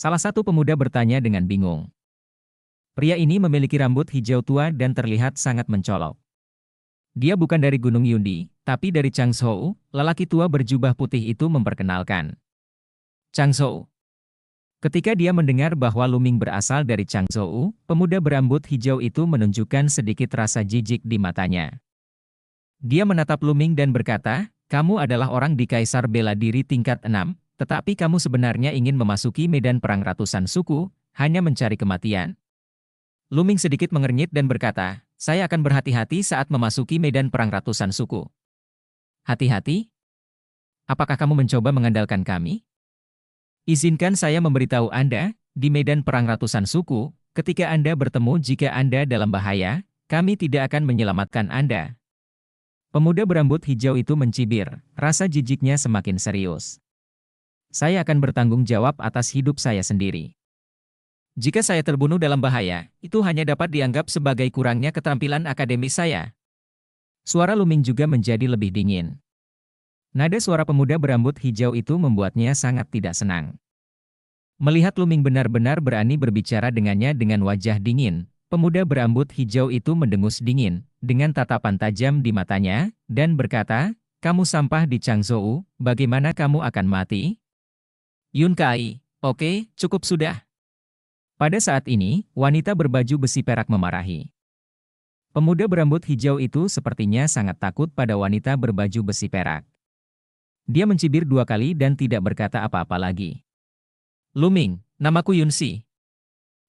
Salah satu pemuda bertanya dengan bingung. Pria ini memiliki rambut hijau tua dan terlihat sangat mencolok. Dia bukan dari Gunung Yundi, tapi dari Changzhou, lelaki tua berjubah putih itu memperkenalkan. Changzhou. Ketika dia mendengar bahwa Luming berasal dari Changzhou, pemuda berambut hijau itu menunjukkan sedikit rasa jijik di matanya. Dia menatap Luming dan berkata, kamu adalah orang di Kaisar Bela Diri tingkat 6, tetapi kamu sebenarnya ingin memasuki medan perang ratusan suku, hanya mencari kematian. Luming sedikit mengernyit dan berkata, saya akan berhati-hati saat memasuki medan perang ratusan suku. Hati-hati? Apakah kamu mencoba mengandalkan kami? Izinkan saya memberitahu Anda, di medan perang ratusan suku, ketika Anda bertemu jika Anda dalam bahaya, kami tidak akan menyelamatkan Anda. Pemuda berambut hijau itu mencibir, rasa jijiknya semakin serius. Saya akan bertanggung jawab atas hidup saya sendiri. Jika saya terbunuh dalam bahaya, itu hanya dapat dianggap sebagai kurangnya keterampilan akademis saya. Suara Luming juga menjadi lebih dingin. Nada suara pemuda berambut hijau itu membuatnya sangat tidak senang. Melihat Luming benar-benar berani berbicara dengannya dengan wajah dingin, pemuda berambut hijau itu mendengus dingin, dengan tatapan tajam di matanya, dan berkata, kamu sampah di Changzhou, bagaimana kamu akan mati? Yun Kai, oke, cukup sudah. Pada saat ini, wanita berbaju besi perak memarahi. Pemuda berambut hijau itu sepertinya sangat takut pada wanita berbaju besi perak. Dia mencibir 2 kali dan tidak berkata apa-apa lagi. Luming, namaku Yunsi.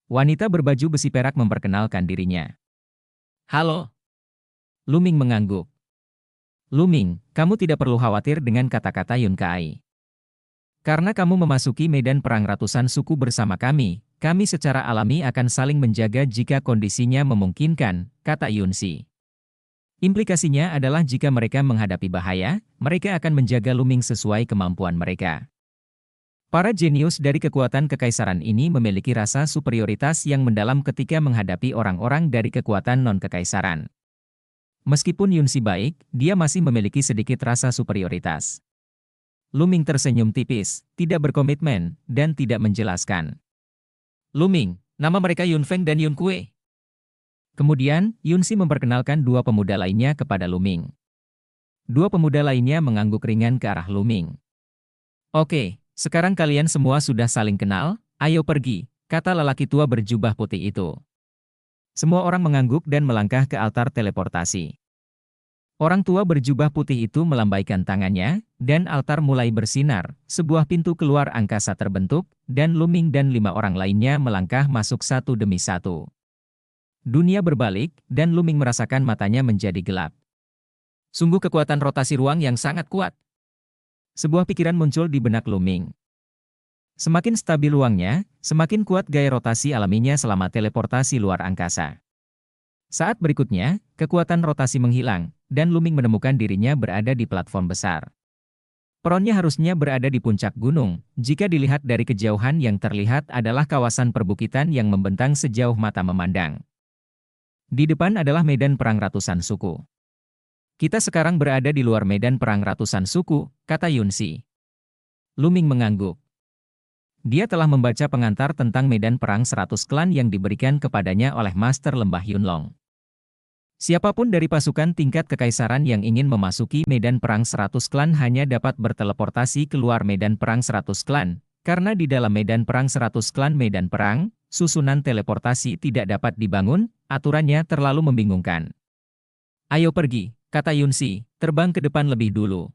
Wanita berbaju besi perak memperkenalkan dirinya. Halo. Luming mengangguk. Luming, kamu tidak perlu khawatir dengan kata-kata Yun Kai. Karena kamu memasuki medan perang ratusan suku bersama kami secara alami akan saling menjaga jika kondisinya memungkinkan, kata Yunsi. Implikasinya adalah jika mereka menghadapi bahaya, mereka akan menjaga Luming sesuai kemampuan mereka. Para jenius dari kekuatan kekaisaran ini memiliki rasa superioritas yang mendalam ketika menghadapi orang-orang dari kekuatan non-kekaisaran. Meskipun Yunsi baik, dia masih memiliki sedikit rasa superioritas. Luming tersenyum tipis, tidak berkomitmen, dan tidak menjelaskan. Luming, nama mereka Yun Feng dan Yun Kue. Kemudian, Yunsi memperkenalkan 2 pemuda lainnya kepada Luming. 2 pemuda lainnya mengangguk ringan ke arah Luming. Oke, sekarang kalian semua sudah saling kenal, ayo pergi, kata lelaki tua berjubah putih itu. Semua orang mengangguk dan melangkah ke altar teleportasi. Orang tua berjubah putih itu melambaikan tangannya, dan altar mulai bersinar, sebuah pintu keluar angkasa terbentuk, dan Luming dan 5 orang lainnya melangkah masuk satu demi satu. Dunia berbalik, dan Luming merasakan matanya menjadi gelap. Sungguh kekuatan rotasi ruang yang sangat kuat. Sebuah pikiran muncul di benak Luming. Semakin stabil ruangnya, semakin kuat gaya rotasi alaminya selama teleportasi luar angkasa. Saat berikutnya, kekuatan rotasi menghilang, dan Luming menemukan dirinya berada di platform besar. Peronnya harusnya berada di puncak gunung, jika dilihat dari kejauhan yang terlihat adalah kawasan perbukitan yang membentang sejauh mata memandang. Di depan adalah medan perang ratusan suku. Kita sekarang berada di luar medan perang ratusan suku, kata Yunsi. Luming mengangguk. Dia telah membaca pengantar tentang medan perang 100 klan yang diberikan kepadanya oleh Master Lembah Yunlong. Siapapun dari pasukan tingkat kekaisaran yang ingin memasuki medan perang 100 klan hanya dapat berteleportasi keluar medan perang 100 klan, karena di dalam medan perang 100 klan medan perang, susunan teleportasi tidak dapat dibangun, aturannya terlalu membingungkan. Ayo pergi, kata Yunsi, terbang ke depan lebih dulu.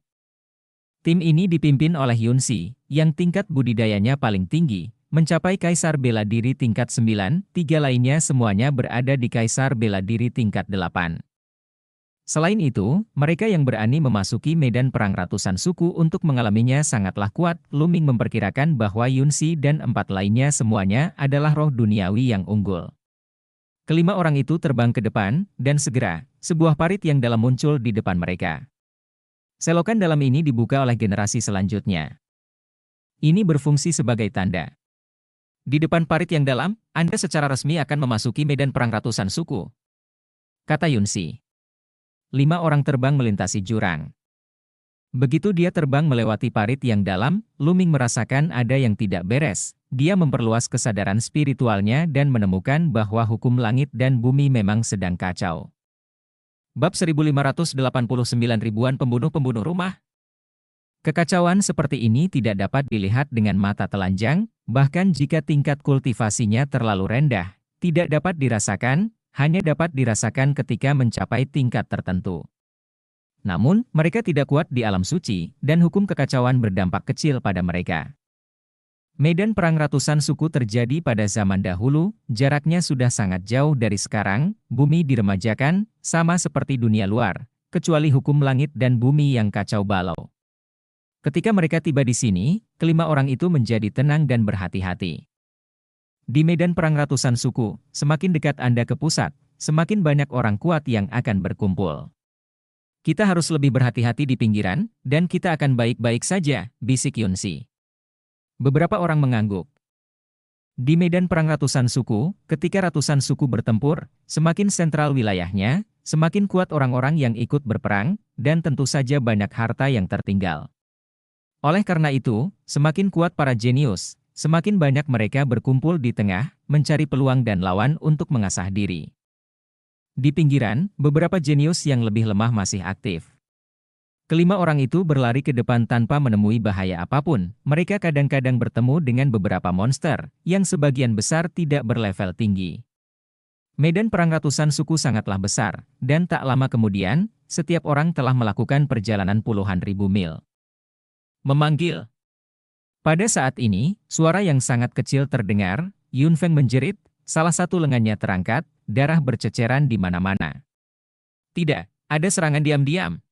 Tim ini dipimpin oleh Yunsi, yang tingkat budidayanya paling tinggi, mencapai Kaisar Bela Diri tingkat 9, tiga lainnya semuanya berada di Kaisar Bela Diri tingkat 8. Selain itu, mereka yang berani memasuki medan perang ratusan suku untuk mengalaminya sangatlah kuat. Luming memperkirakan bahwa Yunsi dan 4 lainnya semuanya adalah roh duniawi yang unggul. Kelima orang itu terbang ke depan, dan segera, sebuah parit yang dalam muncul di depan mereka. Selokan dalam ini dibuka oleh generasi selanjutnya. Ini berfungsi sebagai tanda. Di depan parit yang dalam, Anda secara resmi akan memasuki medan perang ratusan suku, kata Yunsi. 5 orang terbang melintasi jurang. Begitu dia terbang melewati parit yang dalam, Luming merasakan ada yang tidak beres. Dia memperluas kesadaran spiritualnya dan menemukan bahwa hukum langit dan bumi memang sedang kacau. Bab 1589 ribuan pembunuh-pembunuh rumah. Kekacauan seperti ini tidak dapat dilihat dengan mata telanjang, bahkan jika tingkat kultivasinya terlalu rendah, tidak dapat dirasakan, hanya dapat dirasakan ketika mencapai tingkat tertentu. Namun, mereka tidak kuat di alam suci, dan hukum kekacauan berdampak kecil pada mereka. Medan perang ratusan suku terjadi pada zaman dahulu, jaraknya sudah sangat jauh dari sekarang, bumi diremajakan, sama seperti dunia luar, kecuali hukum langit dan bumi yang kacau balau. Ketika mereka tiba di sini, kelima orang itu menjadi tenang dan berhati-hati. Di medan perang ratusan suku, semakin dekat Anda ke pusat, semakin banyak orang kuat yang akan berkumpul. Kita harus lebih berhati-hati di pinggiran, dan kita akan baik-baik saja, bisik Yunsi. Beberapa orang mengangguk. Di medan perang ratusan suku, ketika ratusan suku bertempur, semakin sentral wilayahnya, semakin kuat orang-orang yang ikut berperang, dan tentu saja banyak harta yang tertinggal. Oleh karena itu, semakin kuat para jenius, semakin banyak mereka berkumpul di tengah, mencari peluang dan lawan untuk mengasah diri. Di pinggiran, beberapa jenius yang lebih lemah masih aktif. Kelima orang itu berlari ke depan tanpa menemui bahaya apapun. Mereka kadang-kadang bertemu dengan beberapa monster, yang sebagian besar tidak berlevel tinggi. Medan perang ratusan suku sangatlah besar, dan tak lama kemudian, setiap orang telah melakukan perjalanan puluhan ribu mil. Memanggil. Pada saat ini, suara yang sangat kecil terdengar, Yunfeng menjerit, salah satu lengannya terangkat, darah berceceran di mana-mana. Tidak, ada serangan diam-diam.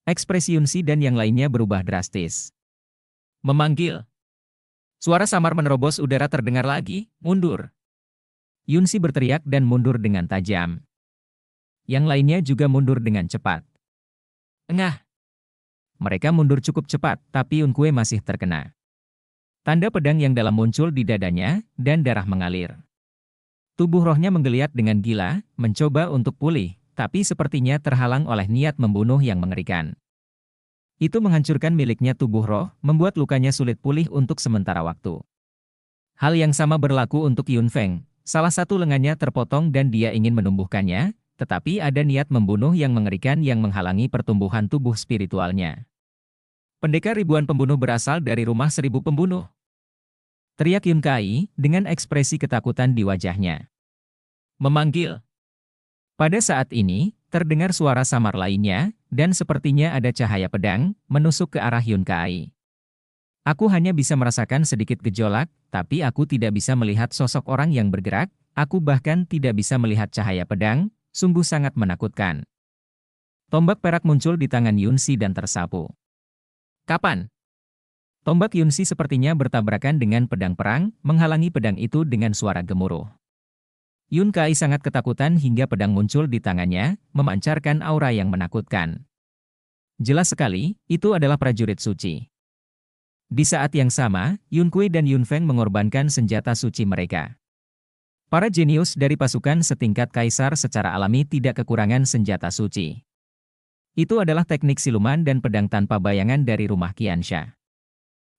Ekspresi Yunsi dan yang lainnya berubah drastis. Memanggil. Suara samar menerobos udara terdengar lagi, mundur. Yunsi berteriak dan mundur dengan tajam. Yang lainnya juga mundur dengan cepat. Engah. Mereka mundur cukup cepat, tapi Yunkue masih terkena. Tanda pedang yang dalam muncul di dadanya, dan darah mengalir. Tubuh rohnya menggeliat dengan gila, mencoba untuk pulih, tapi sepertinya terhalang oleh niat membunuh yang mengerikan. Itu menghancurkan miliknya tubuh roh, membuat lukanya sulit pulih untuk sementara waktu. Hal yang sama berlaku untuk Yunfeng. Salah satu lengannya terpotong dan dia ingin menumbuhkannya, tetapi ada niat membunuh yang mengerikan yang menghalangi pertumbuhan tubuh spiritualnya. Pendekar ribuan pembunuh berasal dari rumah 1000 pembunuh. Teriak Yun Kai dengan ekspresi ketakutan di wajahnya. Memanggil. Pada saat ini, terdengar suara samar lainnya, dan sepertinya ada cahaya pedang, menusuk ke arah Yun Kai. Aku hanya bisa merasakan sedikit gejolak, tapi aku tidak bisa melihat sosok orang yang bergerak, aku bahkan tidak bisa melihat cahaya pedang, sungguh sangat menakutkan. Tombak perak muncul di tangan Yunsi dan tersapu. Kapan? Tombak Yunsi sepertinya bertabrakan dengan pedang perang, menghalangi pedang itu dengan suara gemuruh. Yun Kai sangat ketakutan hingga pedang muncul di tangannya, memancarkan aura yang menakutkan. Jelas sekali, itu adalah prajurit suci. Di saat yang sama, Yun Kui dan Yun Feng mengorbankan senjata suci mereka. Para jenius dari pasukan setingkat kaisar secara alami tidak kekurangan senjata suci. Itu adalah teknik siluman dan pedang tanpa bayangan dari rumah Qiansha.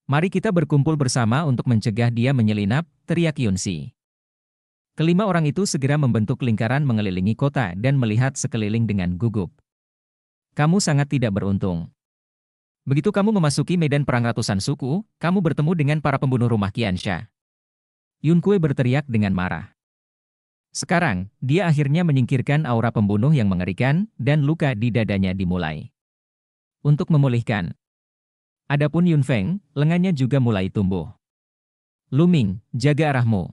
Mari kita berkumpul bersama untuk mencegah dia menyelinap, teriak Yunsi. Kelima orang itu segera membentuk lingkaran mengelilingi kota dan melihat sekeliling dengan gugup. Kamu sangat tidak beruntung. Begitu kamu memasuki medan perang ratusan suku, kamu bertemu dengan para pembunuh rumah Qiansha. Yun Kue berteriak dengan marah. Sekarang, dia akhirnya menyingkirkan aura pembunuh yang mengerikan, dan luka di dadanya dimulai. Untuk memulihkan. Adapun Yun Feng, lengannya juga mulai tumbuh. Luming, jaga arahmu.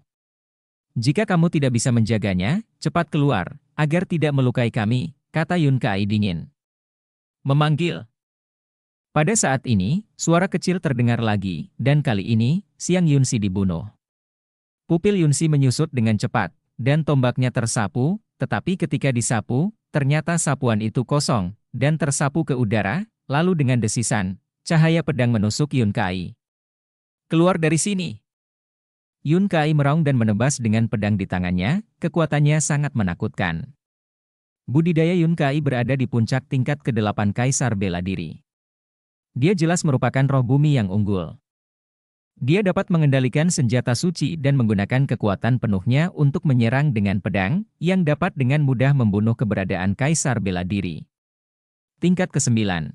Jika kamu tidak bisa menjaganya, cepat keluar, agar tidak melukai kami, kata Yun Kai dingin. Memanggil. Pada saat ini, suara kecil terdengar lagi, dan kali ini, Siang Yunsi dibunuh. Pupil Yunsi menyusut dengan cepat, dan tombaknya tersapu, tetapi ketika disapu, ternyata sapuan itu kosong, dan tersapu ke udara, lalu dengan desisan, cahaya pedang menusuk Yun Kai. Keluar dari sini! Yun Kai meraung dan menebas dengan pedang di tangannya, kekuatannya sangat menakutkan. Budidaya Yun Kai berada di puncak tingkat ke-8 Kaisar Bela Diri. Dia jelas merupakan roh bumi yang unggul. Dia dapat mengendalikan senjata suci dan menggunakan kekuatan penuhnya untuk menyerang dengan pedang, yang dapat dengan mudah membunuh keberadaan Kaisar Bela Diri. Tingkat ke-9.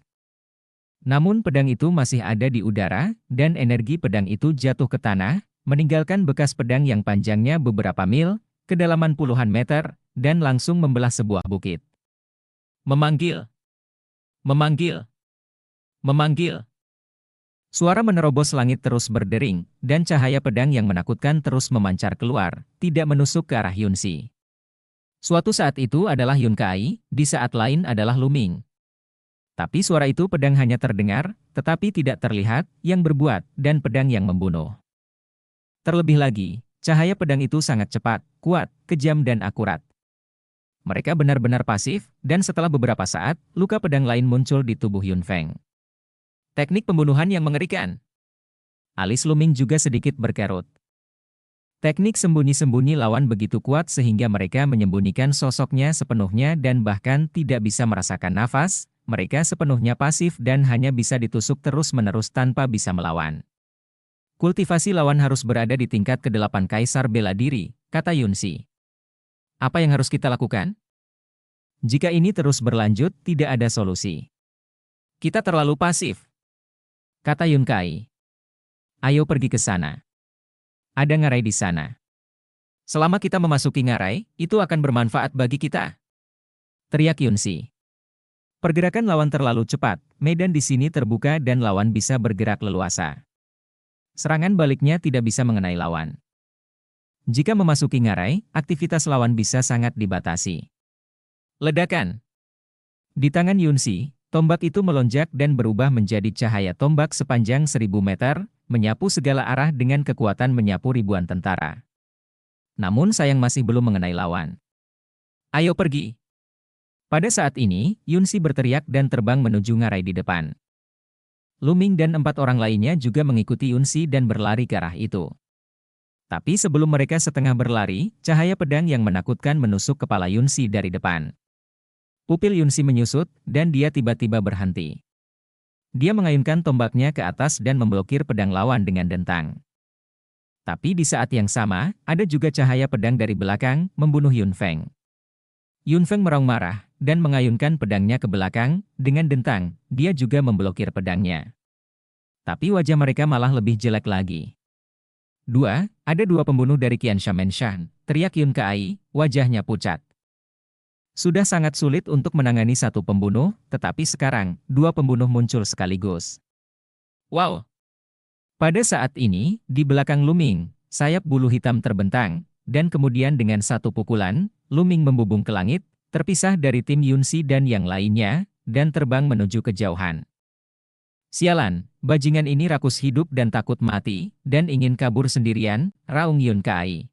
Namun pedang itu masih ada di udara, dan energi pedang itu jatuh ke tanah, meninggalkan bekas pedang yang panjangnya beberapa mil, kedalaman puluhan meter, dan langsung membelah sebuah bukit. Memanggil! Memanggil! Memanggil! Suara menerobos langit terus berdering, dan cahaya pedang yang menakutkan terus memancar keluar, tidak menusuk ke arah Yunsi. Suatu saat itu adalah Yun Kai, di saat lain adalah Luming. Tapi suara itu pedang hanya terdengar, tetapi tidak terlihat, yang berbuat, dan pedang yang membunuh. Terlebih lagi, cahaya pedang itu sangat cepat, kuat, kejam dan akurat. Mereka benar-benar pasif, dan setelah beberapa saat, luka pedang lain muncul di tubuh Yun Feng. Teknik pembunuhan yang mengerikan. Alis Luming juga sedikit berkerut. Teknik sembunyi-sembunyi lawan begitu kuat sehingga mereka menyembunyikan sosoknya sepenuhnya dan bahkan tidak bisa merasakan nafas, mereka sepenuhnya pasif dan hanya bisa ditusuk terus-menerus tanpa bisa melawan. Kultivasi lawan harus berada di tingkat ke-8 Kaisar Bela Diri, kata Yunsi. Apa yang harus kita lakukan? Jika ini terus berlanjut, tidak ada solusi. Kita terlalu pasif, kata Yun Kai. Ayo pergi ke sana. Ada ngarai di sana. Selama kita memasuki ngarai, itu akan bermanfaat bagi kita, teriak Yunsi. Pergerakan lawan terlalu cepat, medan di sini terbuka dan lawan bisa bergerak leluasa. Serangan baliknya tidak bisa mengenai lawan. Jika memasuki ngarai, aktivitas lawan bisa sangat dibatasi. Ledakan. Di tangan Yunsi, tombak itu melonjak dan berubah menjadi cahaya tombak sepanjang 1000 meter, menyapu segala arah dengan kekuatan menyapu ribuan tentara. Namun sayang masih belum mengenai lawan. Ayo pergi. Pada saat ini, Yunsi berteriak dan terbang menuju ngarai di depan. Luming dan 4 orang lainnya juga mengikuti Yunsi dan berlari ke arah itu. Tapi sebelum mereka setengah berlari, cahaya pedang yang menakutkan menusuk kepala Yunsi dari depan. Pupil Yunsi menyusut, dan dia tiba-tiba berhenti. Dia mengayunkan tombaknya ke atas dan memblokir pedang lawan dengan dentang. Tapi di saat yang sama, ada juga cahaya pedang dari belakang, membunuh Yun Feng. Yun Feng meraung marah, dan mengayunkan pedangnya ke belakang, dengan dentang, dia juga memblokir pedangnya. Tapi wajah mereka malah lebih jelek lagi. Ada dua pembunuh dari Qian Shamenshan, teriak Yun Kai, wajahnya pucat. Sudah sangat sulit untuk menangani satu pembunuh, tetapi sekarang, 2 pembunuh muncul sekaligus. Wow! Pada saat ini, di belakang Luming, sayap bulu hitam terbentang, dan kemudian dengan satu pukulan, Luming membubung ke langit, terpisah dari tim Yunsi dan yang lainnya, dan terbang menuju kejauhan. Sialan, bajingan ini rakus hidup dan takut mati, dan ingin kabur sendirian, raung Yun Kai.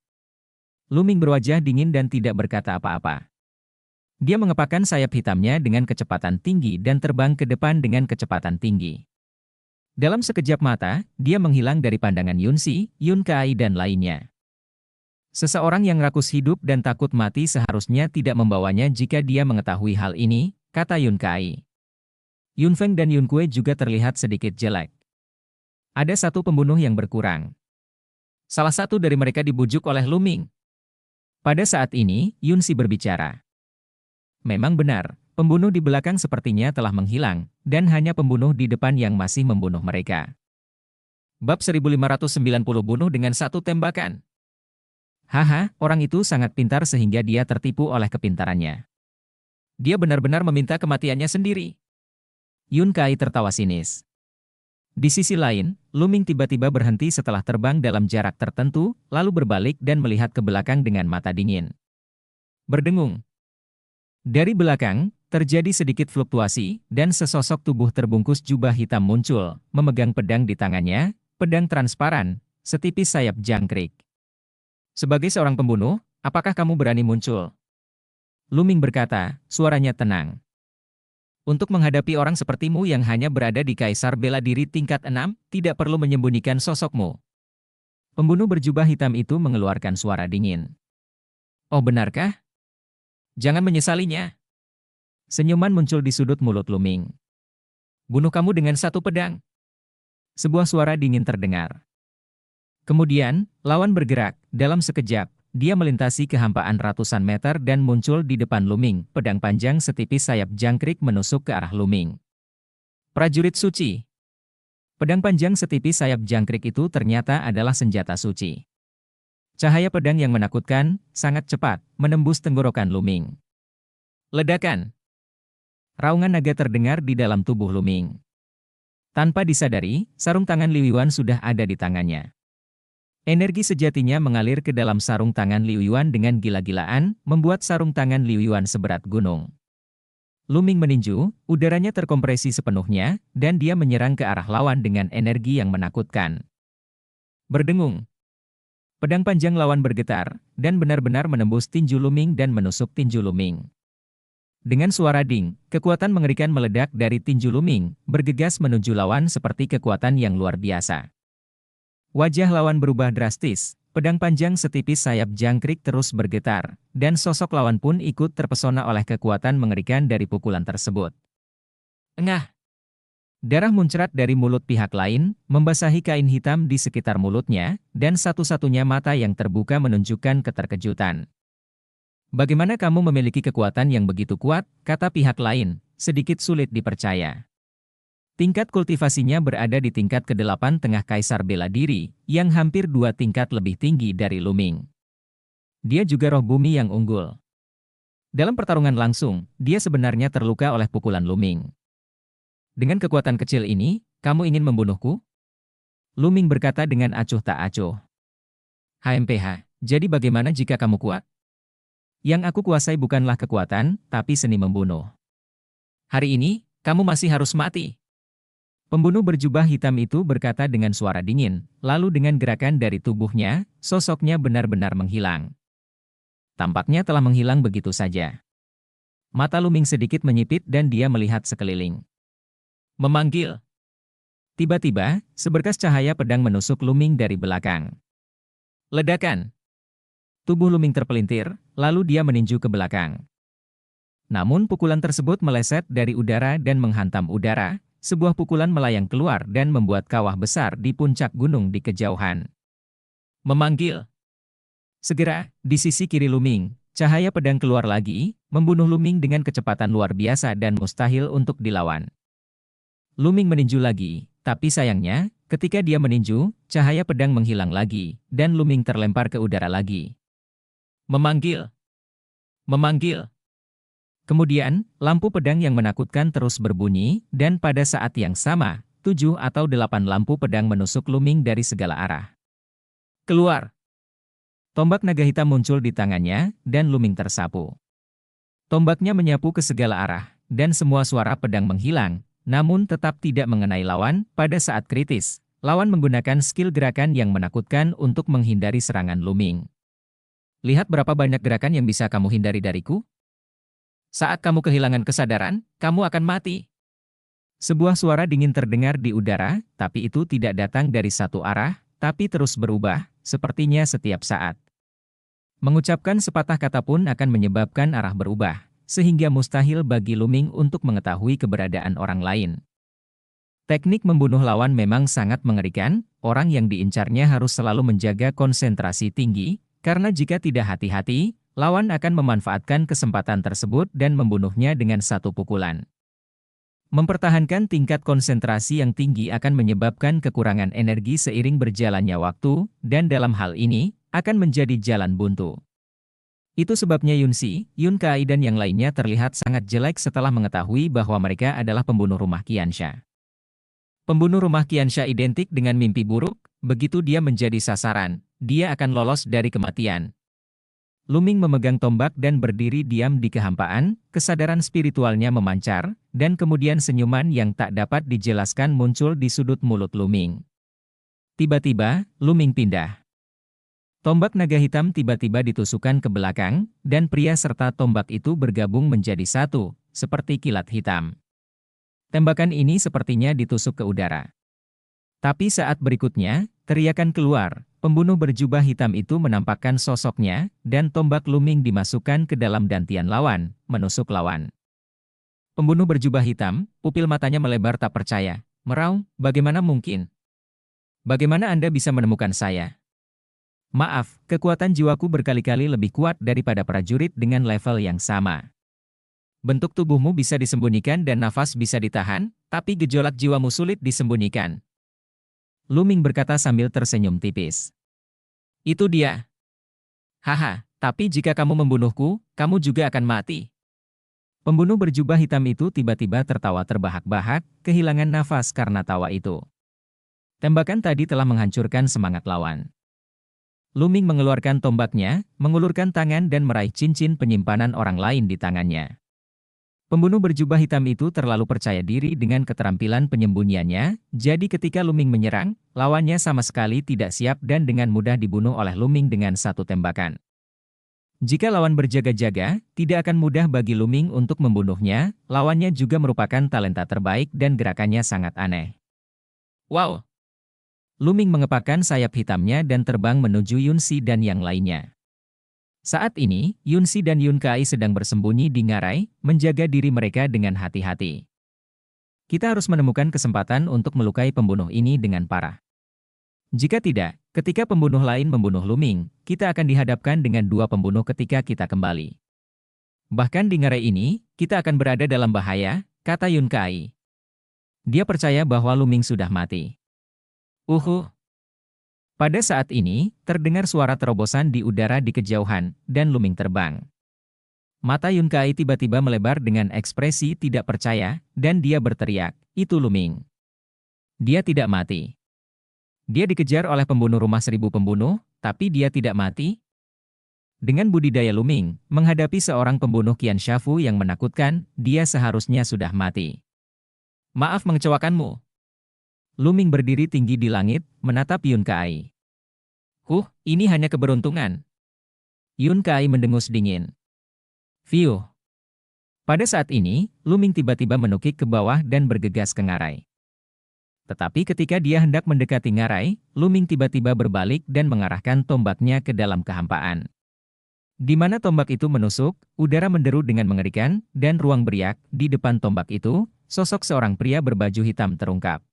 Luming berwajah dingin dan tidak berkata apa-apa. Dia mengepakkan sayap hitamnya dengan kecepatan tinggi dan terbang ke depan dengan kecepatan tinggi. Dalam sekejap mata, dia menghilang dari pandangan Yunsi, Yun Kai dan lainnya. Seseorang yang rakus hidup dan takut mati seharusnya tidak membawanya jika dia mengetahui hal ini, kata Yun Kai. Yun Feng dan Yun Kue juga terlihat sedikit jelek. Ada satu pembunuh yang berkurang. Salah satu dari mereka dibujuk oleh Luming. Pada saat ini, Yunsi berbicara. Memang benar, pembunuh di belakang sepertinya telah menghilang, dan hanya pembunuh di depan yang masih membunuh mereka. Bab 1590 bunuh dengan satu tembakan. Haha, orang itu sangat pintar sehingga dia tertipu oleh kepintarannya. Dia benar-benar meminta kematiannya sendiri. Yun Kai tertawa sinis. Di sisi lain, Luming tiba-tiba berhenti setelah terbang dalam jarak tertentu, lalu berbalik dan melihat ke belakang dengan mata dingin. Berdengung. Dari belakang, terjadi sedikit fluktuasi, dan sesosok tubuh terbungkus jubah hitam muncul, memegang pedang di tangannya, pedang transparan, setipis sayap jangkrik. Sebagai seorang pembunuh, apakah kamu berani muncul? Luming berkata, suaranya tenang. Untuk menghadapi orang sepertimu yang hanya berada di Kaisar Bela Diri tingkat 6, tidak perlu menyembunyikan sosokmu. Pembunuh berjubah hitam itu mengeluarkan suara dingin. Oh benarkah? Jangan menyesalinya. Senyuman muncul di sudut mulut Luming. Bunuh kamu dengan satu pedang. Sebuah suara dingin terdengar. Kemudian, lawan bergerak, dalam sekejap, dia melintasi kehampaan ratusan meter dan muncul di depan Luming, pedang panjang setipis sayap jangkrik menusuk ke arah Luming. Prajurit suci. Pedang panjang setipis sayap jangkrik itu ternyata adalah senjata suci. Cahaya pedang yang menakutkan, sangat cepat, menembus tenggorokan Luming. Ledakan. Raungan naga terdengar di dalam tubuh Luming. Tanpa disadari, sarung tangan Liu Yuan sudah ada di tangannya. Energi sejatinya mengalir ke dalam sarung tangan Liu Yuan dengan gila-gilaan, membuat sarung tangan Liu Yuan seberat gunung. Luming meninju, udaranya terkompresi sepenuhnya, dan dia menyerang ke arah lawan dengan energi yang menakutkan. Berdengung. Pedang panjang lawan bergetar, dan benar-benar menembus tinju Luming dan menusuk tinju Luming. Dengan suara ding, kekuatan mengerikan meledak dari tinju Luming, bergegas menuju lawan seperti kekuatan yang luar biasa. Wajah lawan berubah drastis, pedang panjang setipis sayap jangkrik terus bergetar, dan sosok lawan pun ikut terpesona oleh kekuatan mengerikan dari pukulan tersebut. Engah! Darah muncrat dari mulut pihak lain, membasahi kain hitam di sekitar mulutnya, dan satu-satunya mata yang terbuka menunjukkan keterkejutan. Bagaimana kamu memiliki kekuatan yang begitu kuat, kata pihak lain, sedikit sulit dipercaya. Tingkat kultivasinya berada di tingkat ke-8 tengah Kaisar Bela Diri, yang hampir 2 tingkat lebih tinggi dari Luming. Dia juga roh bumi yang unggul. Dalam pertarungan langsung, dia sebenarnya terluka oleh pukulan Luming. Dengan kekuatan kecil ini, kamu ingin membunuhku? Luming berkata dengan acuh tak acuh. HMPH, jadi bagaimana jika kamu kuat? Yang aku kuasai bukanlah kekuatan, tapi seni membunuh. Hari ini, kamu masih harus mati. Pembunuh berjubah hitam itu berkata dengan suara dingin, lalu dengan gerakan dari tubuhnya, sosoknya benar-benar menghilang. Tampaknya telah menghilang begitu saja. Mata Luming sedikit menyipit dan dia melihat sekeliling. Memanggil. Tiba-tiba, seberkas cahaya pedang menusuk Luming dari belakang. Ledakan. Tubuh Luming terpelintir, lalu dia meninju ke belakang. Namun pukulan tersebut meleset dari udara dan menghantam udara. Sebuah pukulan melayang keluar dan membuat kawah besar di puncak gunung di kejauhan. Memanggil. Segera, di sisi kiri Luming, cahaya pedang keluar lagi, membunuh Luming dengan kecepatan luar biasa dan mustahil untuk dilawan. Luming meninju lagi, tapi sayangnya, ketika dia meninju, cahaya pedang menghilang lagi, dan Luming terlempar ke udara lagi. Memanggil. Memanggil. Kemudian, lampu pedang yang menakutkan terus berbunyi, dan pada saat yang sama, 7 atau 8 lampu pedang menusuk Luming dari segala arah. Keluar! Tombak naga hitam muncul di tangannya, dan Luming tersapu. Tombaknya menyapu ke segala arah, dan semua suara pedang menghilang, namun tetap tidak mengenai lawan. Pada saat kritis, lawan menggunakan skill gerakan yang menakutkan untuk menghindari serangan Luming. Lihat berapa banyak gerakan yang bisa kamu hindari dariku? Saat kamu kehilangan kesadaran, kamu akan mati. Sebuah suara dingin terdengar di udara, tapi itu tidak datang dari satu arah, tapi terus berubah, sepertinya setiap saat. Mengucapkan sepatah kata pun akan menyebabkan arah berubah, sehingga mustahil bagi Luming untuk mengetahui keberadaan orang lain. Teknik membunuh lawan memang sangat mengerikan, orang yang diincarnya harus selalu menjaga konsentrasi tinggi, karena jika tidak hati-hati, lawan akan memanfaatkan kesempatan tersebut dan membunuhnya dengan satu pukulan. Mempertahankan tingkat konsentrasi yang tinggi akan menyebabkan kekurangan energi seiring berjalannya waktu, dan dalam hal ini, akan menjadi jalan buntu. Itu sebabnya Yunxi, Yun Kai dan yang lainnya terlihat sangat jelek setelah mengetahui bahwa mereka adalah pembunuh rumah Qiansha. Pembunuh rumah Qiansha identik dengan mimpi buruk, begitu dia menjadi sasaran, dia akan lolos dari kematian. Luming memegang tombak dan berdiri diam di kehampaan, kesadaran spiritualnya memancar, dan kemudian senyuman yang tak dapat dijelaskan muncul di sudut mulut Luming. Tiba-tiba, Luming pindah. Tombak naga hitam tiba-tiba ditusukkan ke belakang, dan pria serta tombak itu bergabung menjadi satu, seperti kilat hitam. Tembakan ini sepertinya ditusuk ke udara. Tapi saat berikutnya, teriakan keluar, pembunuh berjubah hitam itu menampakkan sosoknya, dan tombak Luming dimasukkan ke dalam dantian lawan, menusuk lawan. Pembunuh berjubah hitam, pupil matanya melebar tak percaya. Merau, bagaimana mungkin? Bagaimana Anda bisa menemukan saya? Maaf, kekuatan jiwaku berkali-kali lebih kuat daripada prajurit dengan level yang sama. Bentuk tubuhmu bisa disembunyikan dan nafas bisa ditahan, tapi gejolak jiwamu sulit disembunyikan. Luming berkata sambil tersenyum tipis. Itu dia. Haha, tapi jika kamu membunuhku, kamu juga akan mati. Pembunuh berjubah hitam itu tiba-tiba tertawa terbahak-bahak, kehilangan nafas karena tawa itu. Tembakan tadi telah menghancurkan semangat lawan. Luming mengeluarkan tombaknya, mengulurkan tangan dan meraih cincin penyimpanan orang lain di tangannya. Pembunuh berjubah hitam itu terlalu percaya diri dengan keterampilan penyembunyiannya, jadi ketika Luming menyerang, lawannya sama sekali tidak siap dan dengan mudah dibunuh oleh Luming dengan satu tembakan. Jika lawan berjaga-jaga, tidak akan mudah bagi Luming untuk membunuhnya, lawannya juga merupakan talenta terbaik dan gerakannya sangat aneh. Wow! Luming mengepakkan sayap hitamnya dan terbang menuju Yunxi dan yang lainnya. Saat ini, Yunxi dan Yun Kai sedang bersembunyi di ngarai, menjaga diri mereka dengan hati-hati. Kita harus menemukan kesempatan untuk melukai pembunuh ini dengan parah. Jika tidak, ketika pembunuh lain membunuh Luming, kita akan dihadapkan dengan dua pembunuh ketika kita kembali. Bahkan di ngarai ini, kita akan berada dalam bahaya, kata Yun Kai. Dia percaya bahwa Luming sudah mati. Pada saat ini, terdengar suara terobosan di udara di kejauhan, dan Luming terbang. Mata Yun Kai tiba-tiba melebar dengan ekspresi tidak percaya, dan dia berteriak, itu Luming. Dia tidak mati. Dia dikejar oleh pembunuh rumah 1000 pembunuh, tapi dia tidak mati. Dengan budidaya Luming, menghadapi seorang pembunuh Qiansha Fu yang menakutkan, dia seharusnya sudah mati. Maaf mengecewakanmu. Luming berdiri tinggi di langit, menatap Yun Kai. Ini hanya keberuntungan. Yun Kai mendengus dingin. Fiuh. Pada saat ini, Luming tiba-tiba menukik ke bawah dan bergegas ke ngarai. Tetapi ketika dia hendak mendekati ngarai, Luming tiba-tiba berbalik dan mengarahkan tombaknya ke dalam kehampaan. Di mana tombak itu menusuk, udara menderu dengan mengerikan, dan ruang beriak, di depan tombak itu, sosok seorang pria berbaju hitam terungkap.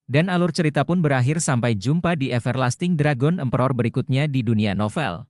Dan alur cerita pun berakhir sampai jumpa di Everlasting Dragon Emperor berikutnya di dunia novel.